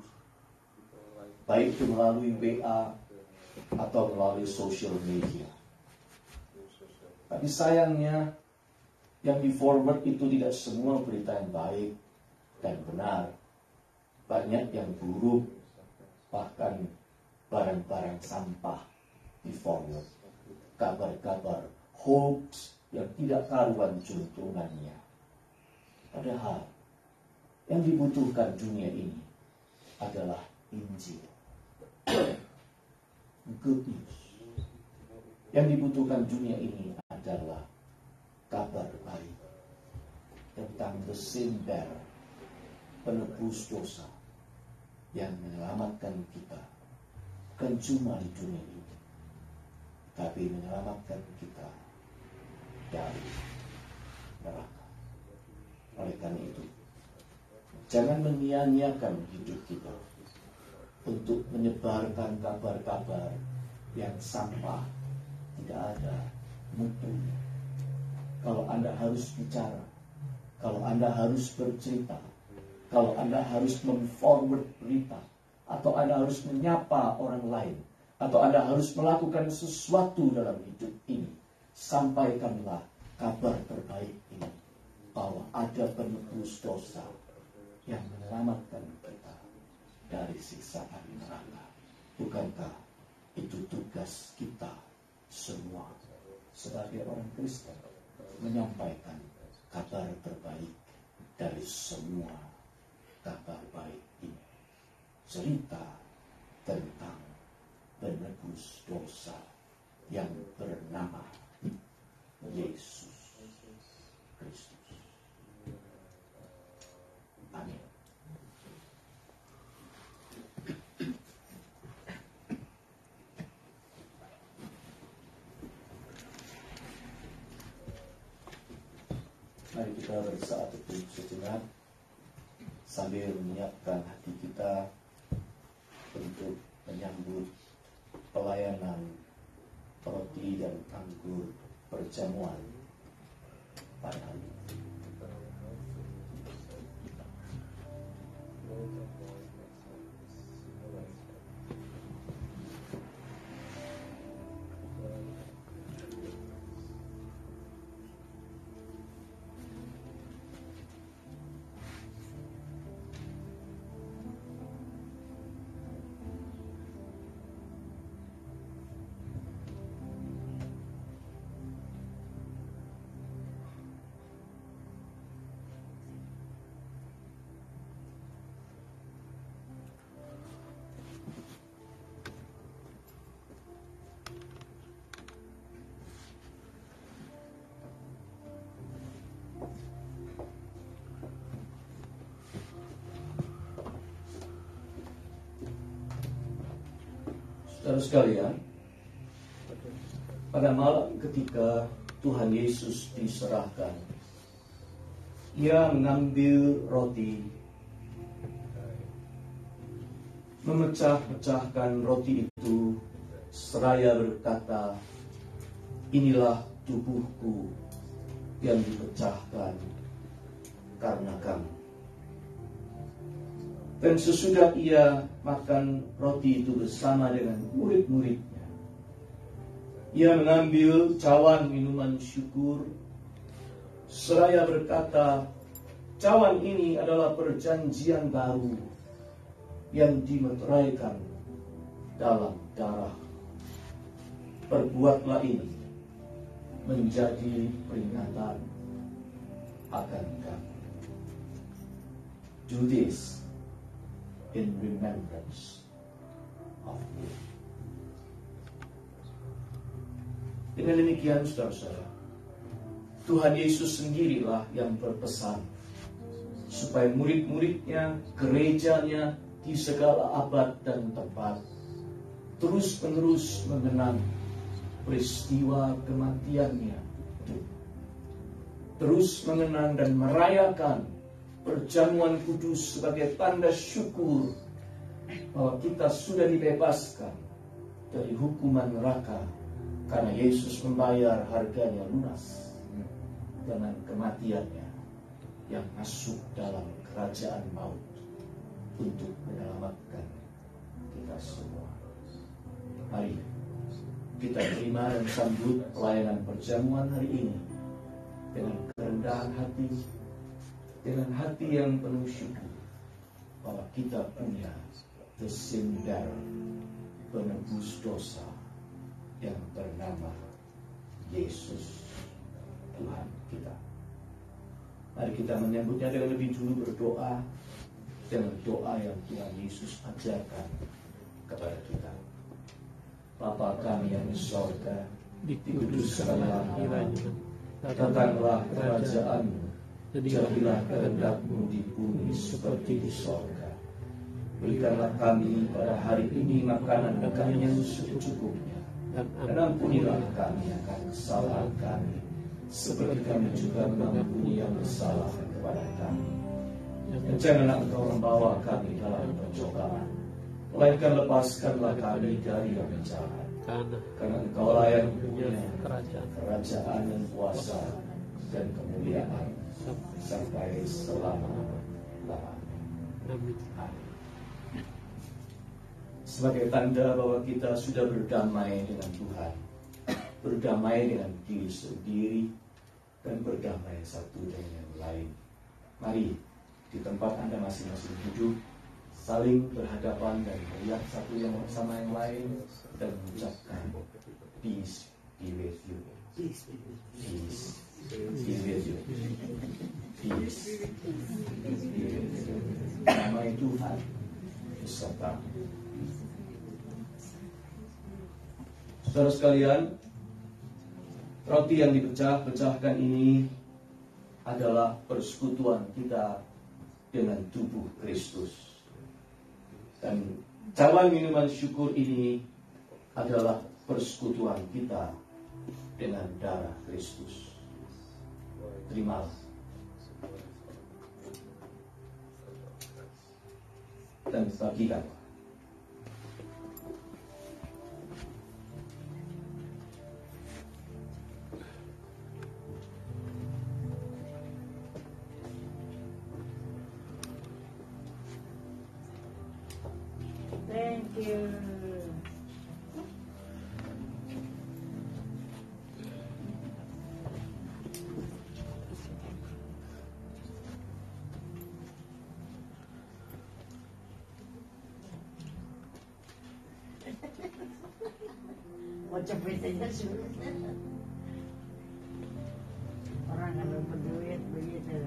S1: baik itu melalui WA atau melalui social media. Tapi sayangnya, yang di-forward itu tidak semua berita yang baik dan benar. Banyak yang buruk, bahkan barang-barang sampah di-forward. Kabar-kabar hoax yang tidak karuan juntrungannya. Padahal yang dibutuhkan dunia ini adalah Injil. Good news. Yang dibutuhkan dunia ini adalah kabar baik tentang the sin bearer, penebus dosa yang menyelamatkan kita, bukan cuma di dunia ini, tapi menyelamatkan kita dari neraka. Oleh karena itu, jangan menyia-nyiakan hidup kita untuk menyebarkan kabar-kabar yang sampah, tidak ada mutunya. Kalau Anda harus bicara, kalau Anda harus bercerita, kalau Anda harus memforward berita, atau Anda harus menyapa orang lain, atau Anda harus melakukan sesuatu dalam hidup ini, sampaikanlah kabar terbaik ini, bahwa ada penebus dosa yang menyelamatkan kita dari siksaan neraka. Bukankah itu tugas kita semua sebagai orang Kristen, menyampaikan kabar terbaik dari semua kabar baik ini, cerita tentang penebus dosa yang bernama Yesus Kristus. Amin. Mari kita bersaat teduh sejenak sambil menyiapkan hati kita untuk menyambut pelayanan roti dan anggur perjamuan pada hari ini. Saudara sekalian, pada malam ketika Tuhan Yesus diserahkan, Ia mengambil roti, memecah-pecahkan roti itu, seraya berkata, "Inilah tubuhku yang dipecahkan karena kamu." Dan sesudah Ia makan roti itu bersama dengan murid-muridnya, Ia mengambil cawan minuman syukur, seraya berkata, "Cawan ini adalah perjanjian baru yang dimeteraikan dalam darah. Perbuatlah ini menjadi peringatan akan kamu. Do this in remembrance of me." Dengan demikian, saudara-saudara, Tuhan Yesus sendirilah yang berpesan supaya murid-muridnya, gerejanya di segala abad dan tempat terus-menerus mengenang peristiwa kematiannya, terus mengenang dan merayakan perjamuan kudus sebagai tanda syukur bahwa kita sudah dibebaskan dari hukuman neraka karena Yesus membayar harganya lunas dengan kematiannya yang masuk dalam kerajaan maut untuk menyelamatkan kita semua. Mari kita terima dan sambut pelayanan perjamuan hari ini dengan kerendahan hati, dengan hati yang penuh syukur bahwa kita punya the sin bearer, penebus dosa yang bernama Yesus Tuhan kita. Mari kita menyambutnya dengan lebih dulu berdoa dengan doa yang Tuhan Yesus ajarkan kepada kita. Bapa kami yang di sorga, dikuduskanlah namamu, datanglah kerajaan-Mu, jadilah kehendak-Mu di bumi seperti di sorga. Berikanlah kami pada hari ini makanan kami yang secukupnya, dan ampunilah kami akan kesalahan kami, seperti kami juga mengampuni yang bersalah kepada kami. Dan janganlah Engkau membawa kami dalam pencobaan, melainkan lepaskanlah kami dari yang jahat. Karena Engkau lah yang punya kerajaan dan kuasa dan kemuliaan sampai selama-lamanya. Amin. Sebagai tanda bahwa kita sudah berdamai dengan Tuhan, berdamai dengan diri sendiri, dan berdamai satu dengan yang lain, mari di tempat Anda masing-masing duduk, saling berhadapan dan melihat satu yang sama yang lain, dan mengucapkan peace be with you, peace be with you, peace be with you. Damai Tuhan beserta. Saudara sekalian, roti yang dipecah-pecahkan ini adalah persekutuan kita dengan tubuh Kristus. Dan cawan minuman syukur ini adalah persekutuan kita dengan darah Kristus. Terimalah. Dan bagikan.
S2: Thank you. Macam betanya sulit. Orang kalau berduit begitu.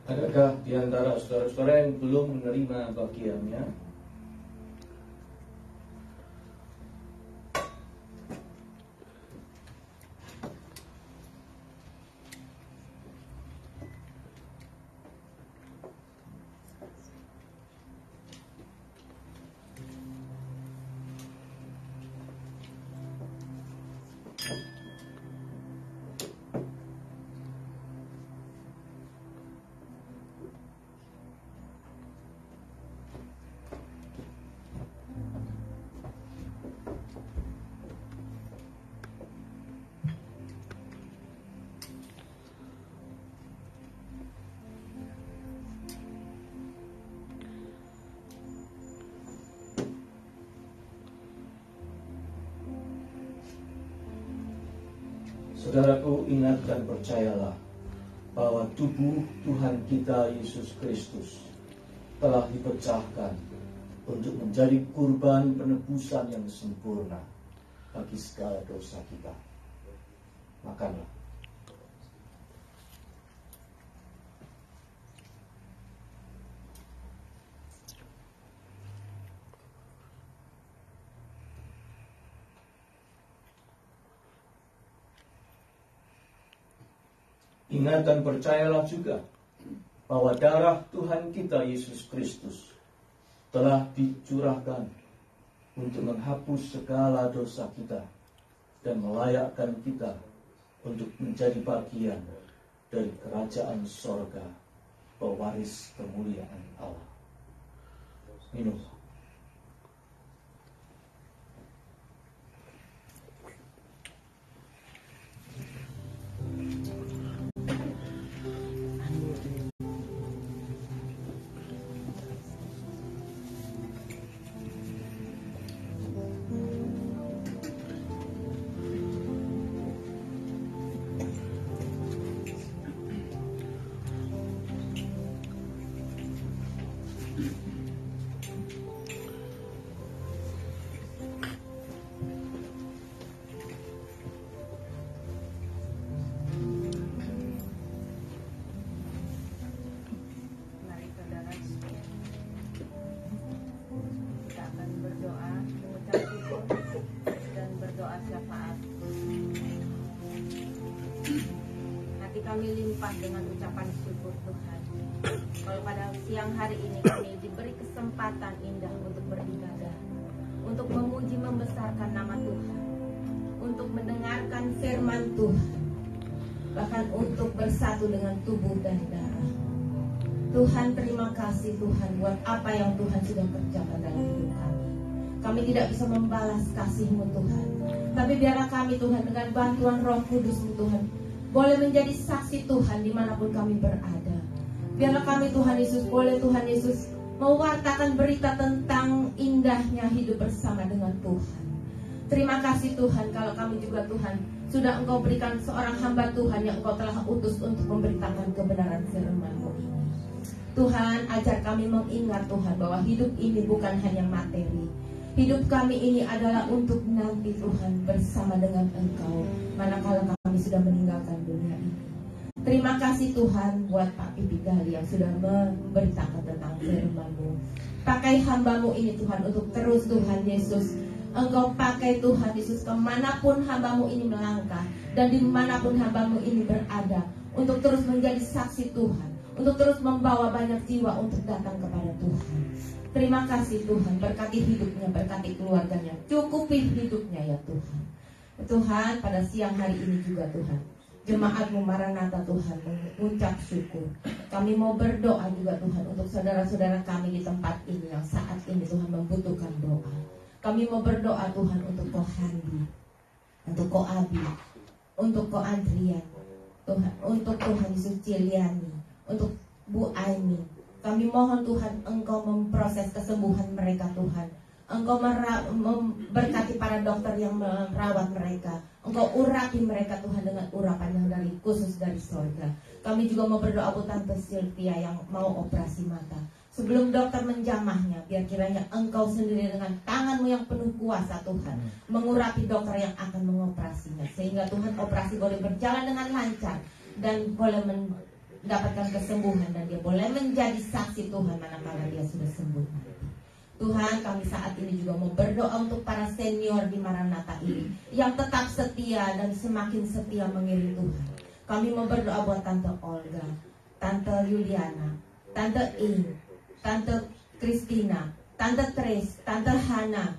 S1: Adakah di antara saudara-saudara yang belum menerima bagiannya? Saudaraku, ingat dan percayalah bahwa tubuh Tuhan kita Yesus Kristus telah dipecahkan untuk menjadi kurban penebusan yang sempurna bagi segala dosa kita. Makanlah. Ingat dan percayalah juga bahwa darah Tuhan kita Yesus Kristus telah dicurahkan untuk menghapus segala dosa kita dan melayakkan kita untuk menjadi bagian dari kerajaan sorga, pewaris kemuliaan Allah. Minum.
S6: Mari saudara sekalian, kita akan berdoa, mengucap syukur dan berdoa syafaat. Hati kami limpah dengan ucapan syukur Tuhan. Kalau pada siang hari ini kami diberi kesempatan indah untuk beribadah, untuk memuji membesarkan nama Tuhan, untuk mendengarkan firman Tuhan, bahkan untuk bersatu dengan tubuh dan darah. Tuhan, terima kasih Tuhan buat apa yang Tuhan sudah kerjakan dalam hidup kami. Kami tidak bisa membalas kasih-Mu Tuhan, tapi biarlah kami Tuhan dengan bantuan Roh Kudus-Mu Tuhan boleh menjadi saksi Tuhan dimanapun kami berada. Biarlah kami Tuhan Yesus boleh Tuhan Yesus mewartakan berita tentang indahnya hidup bersama dengan Tuhan. Terima kasih Tuhan kalau kami juga Tuhan sudah Engkau berikan seorang hamba Tuhan yang Engkau telah utus untuk memberitakan kebenaran firman-Mu ini. Tuhan, ajar kami mengingat Tuhan bahwa hidup ini bukan hanya materi. Hidup kami ini adalah untuk nanti Tuhan bersama dengan Engkau manakala kami sudah meninggalkan dunia ini. Terima kasih Tuhan buat Pak Pipi Gali yang sudah memberitakan tentang firman-Mu. Pakai hamba-Mu ini Tuhan untuk terus Tuhan Yesus, Engkau pakai Tuhan Yesus kemanapun hamba-Mu ini melangkah dan dimanapun hamba-Mu ini berada, untuk terus menjadi saksi Tuhan, untuk terus membawa banyak jiwa untuk datang kepada Tuhan. Terima kasih Tuhan, berkati hidupnya, berkati keluarganya, cukupi hidupnya ya Tuhan. Tuhan, pada siang hari ini juga Tuhan, jemaat-Mu Maranatha Tuhan mengucap syukur. Kami mau berdoa juga Tuhan untuk saudara-saudara kami di tempat ini yang saat ini Tuhan membutuhkan doa. Kami mau berdoa Tuhan untuk Ko Handi, untuk Ko Abi, untuk Ko Andrian, Tuhan, untuk Tuhan Yesus Ciliani, untuk Bu Aini. Kami mohon Tuhan Engkau memproses kesembuhan mereka Tuhan. Engkau memberkati para dokter yang merawat mereka. Engkau urapi mereka Tuhan dengan urapan yang dari khusus dari sorga. Kami juga mau berdoa buat Tante Sylvia yang mau operasi mata. Sebelum dokter menjamahnya, biar kiranya Engkau sendiri dengan tangan-Mu yang penuh kuasa Tuhan mengurapi dokter yang akan mengoperasinya, sehingga Tuhan operasi boleh berjalan dengan lancar dan boleh mendapatkan kesembuhan, dan dia boleh menjadi saksi Tuhan manakala dia sudah sembuh. Tuhan, kami saat ini juga mau berdoa untuk para senior di Maranatha ini yang tetap setia dan semakin setia mengiring Tuhan. Kami mau berdoa buat Tante Olga, Tante Yuliana, Tante In, Tante Christina, Tante Trace, Tante Hana,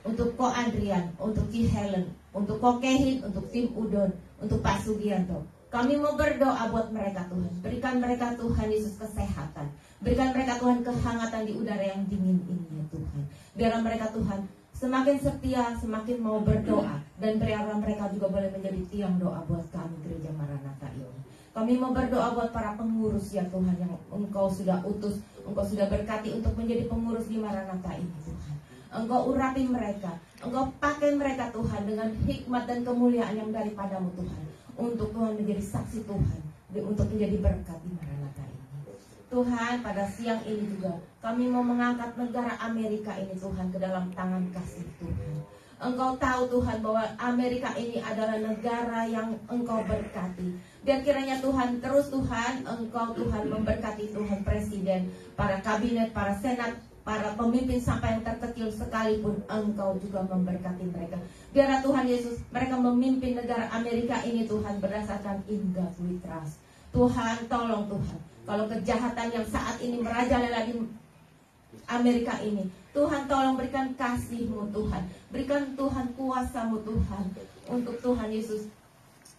S6: untuk Ko Adrian, untuk Ki Helen, untuk Ko Kehin, untuk Tim Udon, untuk Pak Sugianto. Kami mau berdoa buat mereka Tuhan. Berikan mereka Tuhan Yesus kesehatan. Berikan mereka Tuhan kehangatan di udara yang dingin ini ya Tuhan. Biarlah mereka Tuhan semakin setia, semakin mau berdoa. Dan biarlah mereka juga boleh menjadi tiang doa buat kami Gereja Maranatha ini. Kami mau berdoa buat para pengurus ya Tuhan, yang Engkau sudah utus, Engkau sudah berkati untuk menjadi pengurus di Maranatha ini Tuhan. Engkau urapi mereka, Engkau pakai mereka Tuhan dengan hikmat dan kemuliaan yang daripadamu Tuhan, untuk Tuhan menjadi saksi Tuhan, untuk menjadi berkat di Maranatha ini. Tuhan, pada siang ini juga kami mau mengangkat negara Amerika ini Tuhan ke dalam tangan kasih Tuhan. Engkau tahu Tuhan bahwa Amerika ini adalah negara yang Engkau berkati. Biar kiranya Tuhan terus Tuhan, Engkau Tuhan memberkati Tuhan Presiden, para kabinet, para senat, para pemimpin sampai yang terkecil sekalipun, Engkau juga memberkati mereka. Biarlah Tuhan Yesus, mereka memimpin negara Amerika ini Tuhan berdasarkan integritas. Tuhan, tolong Tuhan, kalau kejahatan yang saat ini merajalela di Amerika ini, Tuhan tolong berikan kasih-Mu Tuhan, berikan Tuhan kuasa-Mu Tuhan, untuk Tuhan Yesus,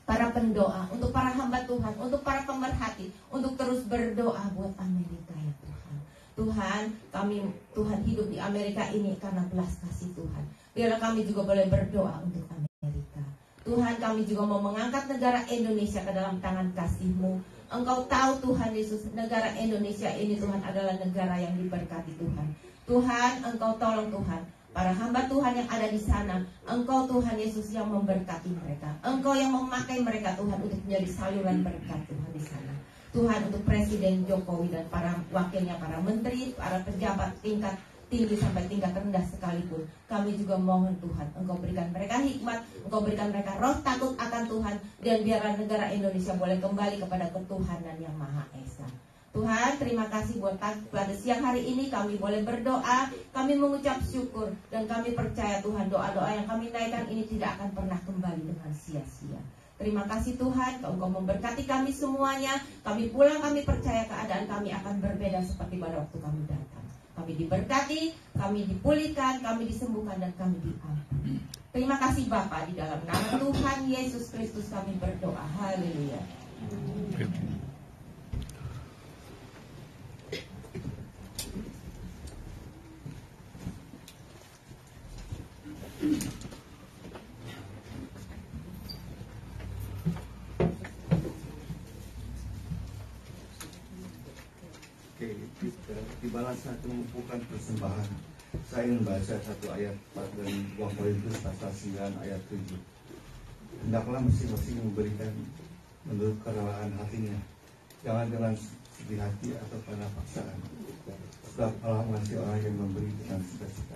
S6: para pendoa, untuk para hamba Tuhan, untuk para pemerhati, untuk terus berdoa buat Amerika ya Tuhan. Tuhan, kami Tuhan hidup di Amerika ini karena belas kasih Tuhan. Biarlah kami juga boleh berdoa untuk Amerika. Tuhan, kami juga mau mengangkat negara Indonesia ke dalam tangan kasih-Mu. Engkau tahu Tuhan Yesus, negara Indonesia ini Tuhan adalah negara yang diberkati Tuhan. Tuhan, Engkau tolong Tuhan, para hamba Tuhan yang ada di sana, Engkau Tuhan Yesus yang memberkati mereka. Engkau yang memakai mereka Tuhan untuk menjadi saluran berkat Tuhan di sana. Tuhan, untuk Presiden Jokowi dan para wakilnya, para menteri, para pejabat tingkat tinggi sampai tingkat rendah sekalipun, kami juga mohon Tuhan, Engkau berikan mereka hikmat, Engkau berikan mereka roh takut akan Tuhan, dan biarlah negara Indonesia boleh kembali kepada ketuhanan yang Maha Esa. Tuhan, terima kasih buat pada siang hari ini kami boleh berdoa, kami mengucap syukur, dan kami percaya Tuhan, doa-doa yang kami naikkan ini tidak akan pernah kembali dengan sia-sia. Terima kasih Tuhan, Engkau memberkati kami semuanya. Kami pulang, kami percaya keadaan kami akan berbeda seperti pada waktu kami datang. Kami diberkati, kami dipulihkan, kami disembuhkan, dan kami diampuni. Terima kasih Bapa, di dalam nama Tuhan Yesus Kristus kami berdoa. Haleluya.
S7: Oke, tibalah saat mengumpulkan persembahan. Saya ingin membaca satu ayat dari 2 Korintus pasal 9 ayat 7. Hendaklah masing-masing memberikan menurut kerelaan hatinya, jangan dengan sedih hati atau karena paksaan. Sebab Allah mengasihi orang yang memberi dengan sukacita.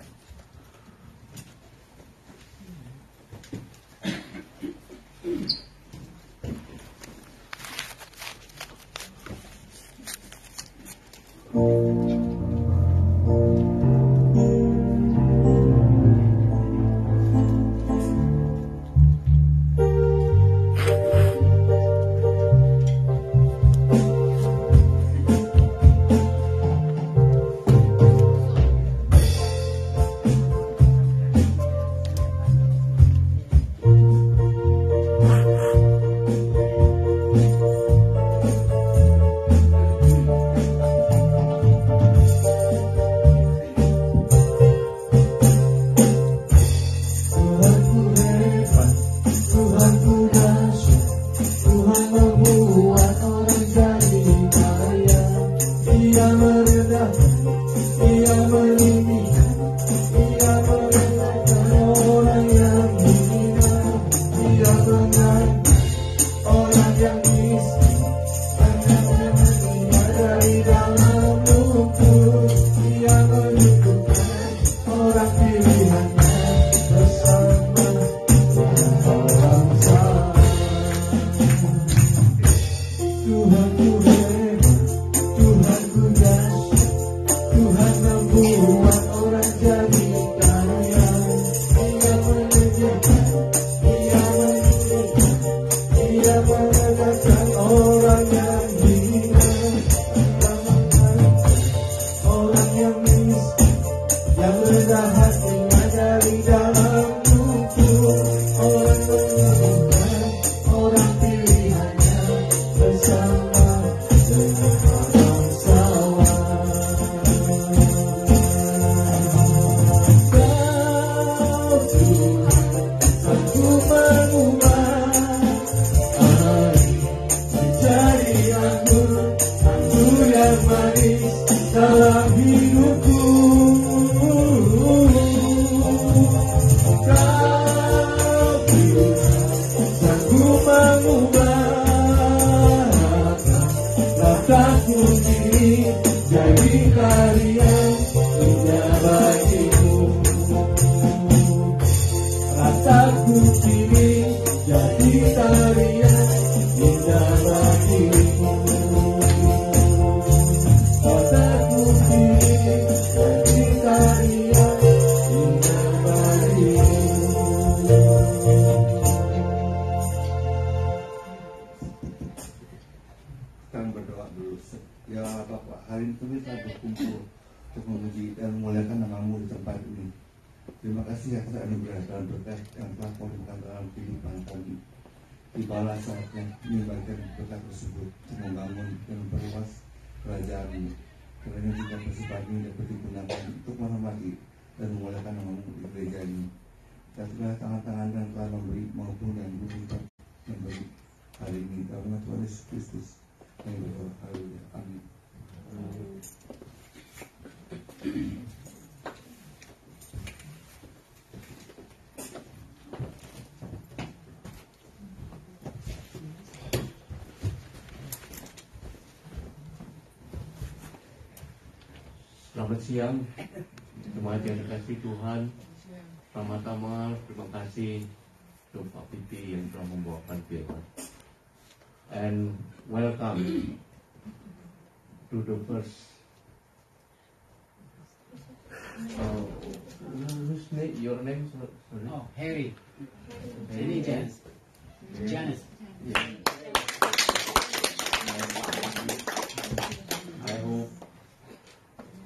S5: Jadi
S7: kasih atas anugerah dan berkat yang telah kau berikan dalam kehidupan kami. Tibalah saatnya menyebarkan berkat tersebut untuk membangun dan memperluas kerajaan-Mu. Kiranya juga persembahan ini dapat digunakan untuk menghormati dan memuliakan nama-Mu di gereja ini. Jatuhlah tangan-tangan yang telah memberi maupun yang memberi hari ini dalam nama Tuhan Yesus Kristus yang berdoa. Haleluya. Amin.
S8: Selamat siang, jemaat yang dikasihi Tuhan. Pertama-tama terima kasih untuk Pak Pipi yang telah membawakan firman. And welcome to the first. Whose name? Your name? Sorry.
S9: Oh, Harry. Harry Janice. Janice.
S8: I hope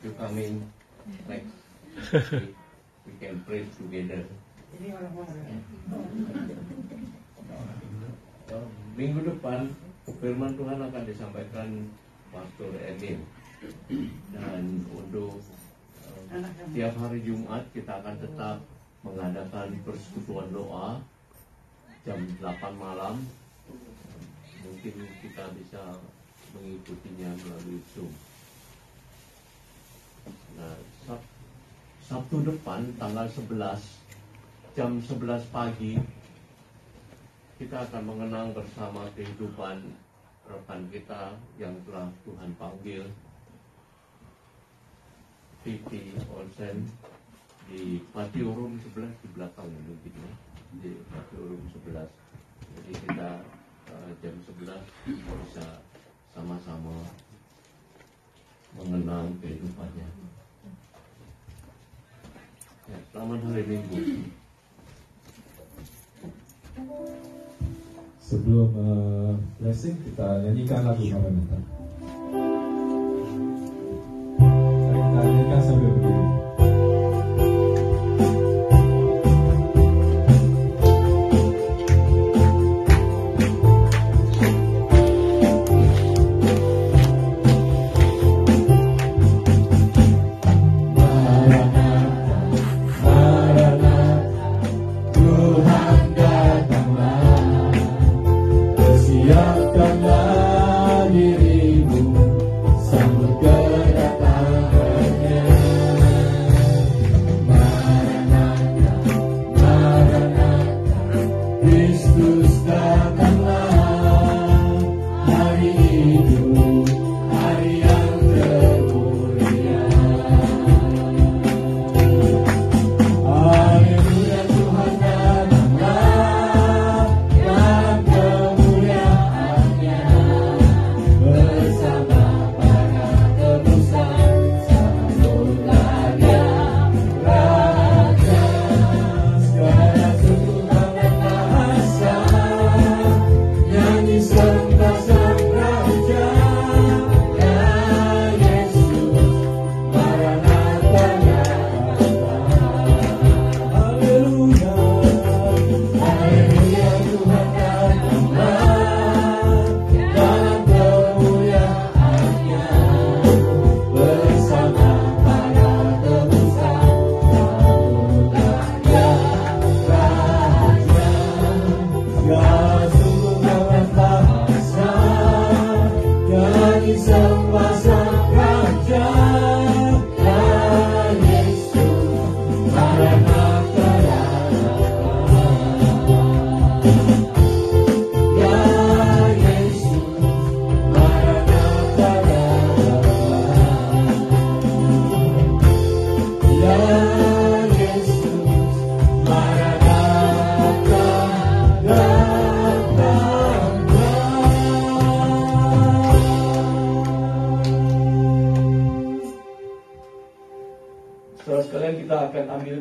S8: you come in next. We can pray together. Minggu depan firman Tuhan akan disampaikan Pastor Edin, dan untuk tiap hari Jumat kita akan tetap mengadakan persekutuan doa jam 8 malam. Mungkin kita bisa mengikutinya melalui Zoom. Nah, Sabtu depan tanggal 11 jam 11 pagi kita akan mengenang bersama kehidupan rekan kita yang telah Tuhan panggil, Vicky Olsen, di patio room 11 di belakang mungkin ya, di patio room 11. Jadi kita jam 11 bisa sama-sama mengenang kehidupannya. Ya, selamat hari Minggu.
S4: Sebelum blessing, kita nyanyikan lagu Maranatha. Kita nyanyikan sambil berdiri.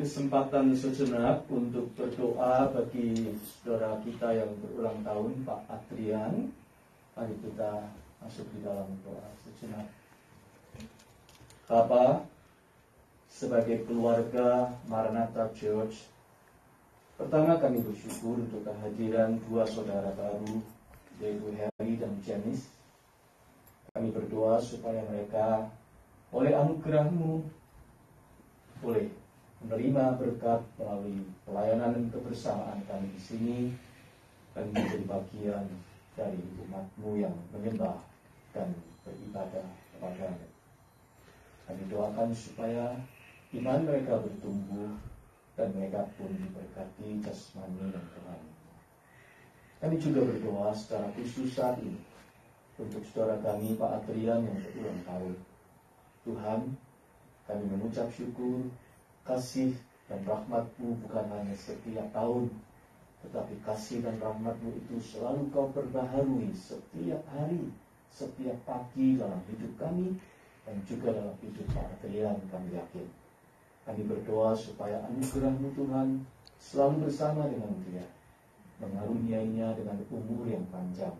S1: Kesempatan sejenak untuk berdoa bagi saudara kita yang berulang tahun, Pak Adrian. Mari kita masuk di dalam doa sejenak. Bapa, sebagai keluarga Maranatha Church, pertama kami bersyukur untuk kehadiran dua saudara baru, yaitu Harry dan Janice. Kami berdoa supaya mereka oleh anugerah-Mu boleh menerima berkat melalui pelayanan dan kebersamaan kami di sini dan menjadi bagian dari umat-Mu yang menyembah dan beribadah kepada-Mu. Kami doakan supaya iman mereka bertumbuh dan mereka pun diberkati jasmani dan rohani. Kami juga berdoa secara khusus saat ini untuk saudara kami Pak Adrian yang berulang tahun. Tuhan, kami mengucap syukur, kasih dan rahmat-Mu bukan hanya setiap tahun, tetapi kasih dan rahmat-Mu itu selalu Kau perbaharui setiap hari, setiap pagi dalam hidup kami, dan juga dalam hidup Pak Adrian. Kami yakin, kami berdoa supaya anugerah-Mu Tuhan selalu bersama dengan dia, mengaruniainya dengan umur yang panjang,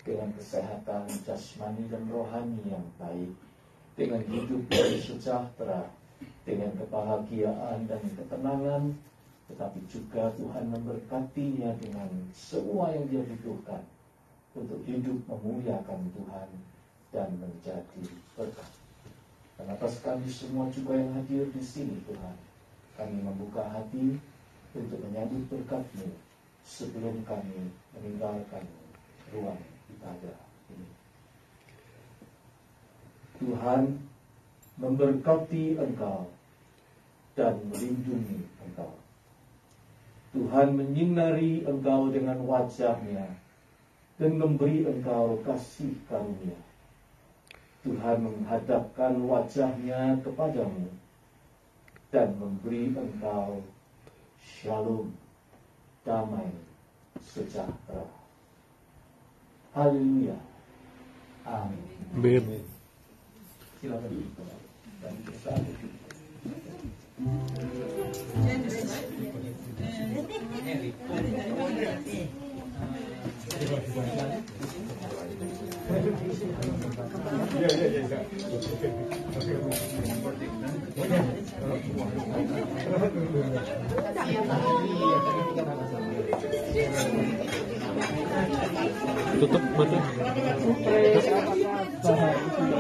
S1: dengan kesehatan jasmani dan rohani yang baik, dengan hidup yang sejahtera, dengan kebahagiaan dan ketenangan, tetapi juga Tuhan memberkatinya dengan semua yang dia butuhkan untuk hidup memuliakan Tuhan dan menjadi berkat. Dan atas kami semua juga yang hadir di sini Tuhan, kami membuka hati untuk menyambut berkat-Mu sebelum kami meninggalkan ruang ibadah ini. Tuhan memberkati Engkau dan melindungi Engkau. Tuhan menyinari Engkau dengan wajah-Nya dan memberi Engkau kasih karunia. Tuhan menghadapkan wajah-Nya kepadamu dan memberi engkau shalom, damai, sejahtera. Haleluya. Amin.
S5: Amin.
S1: Silakan dan bersatu.
S5: Tutup mata.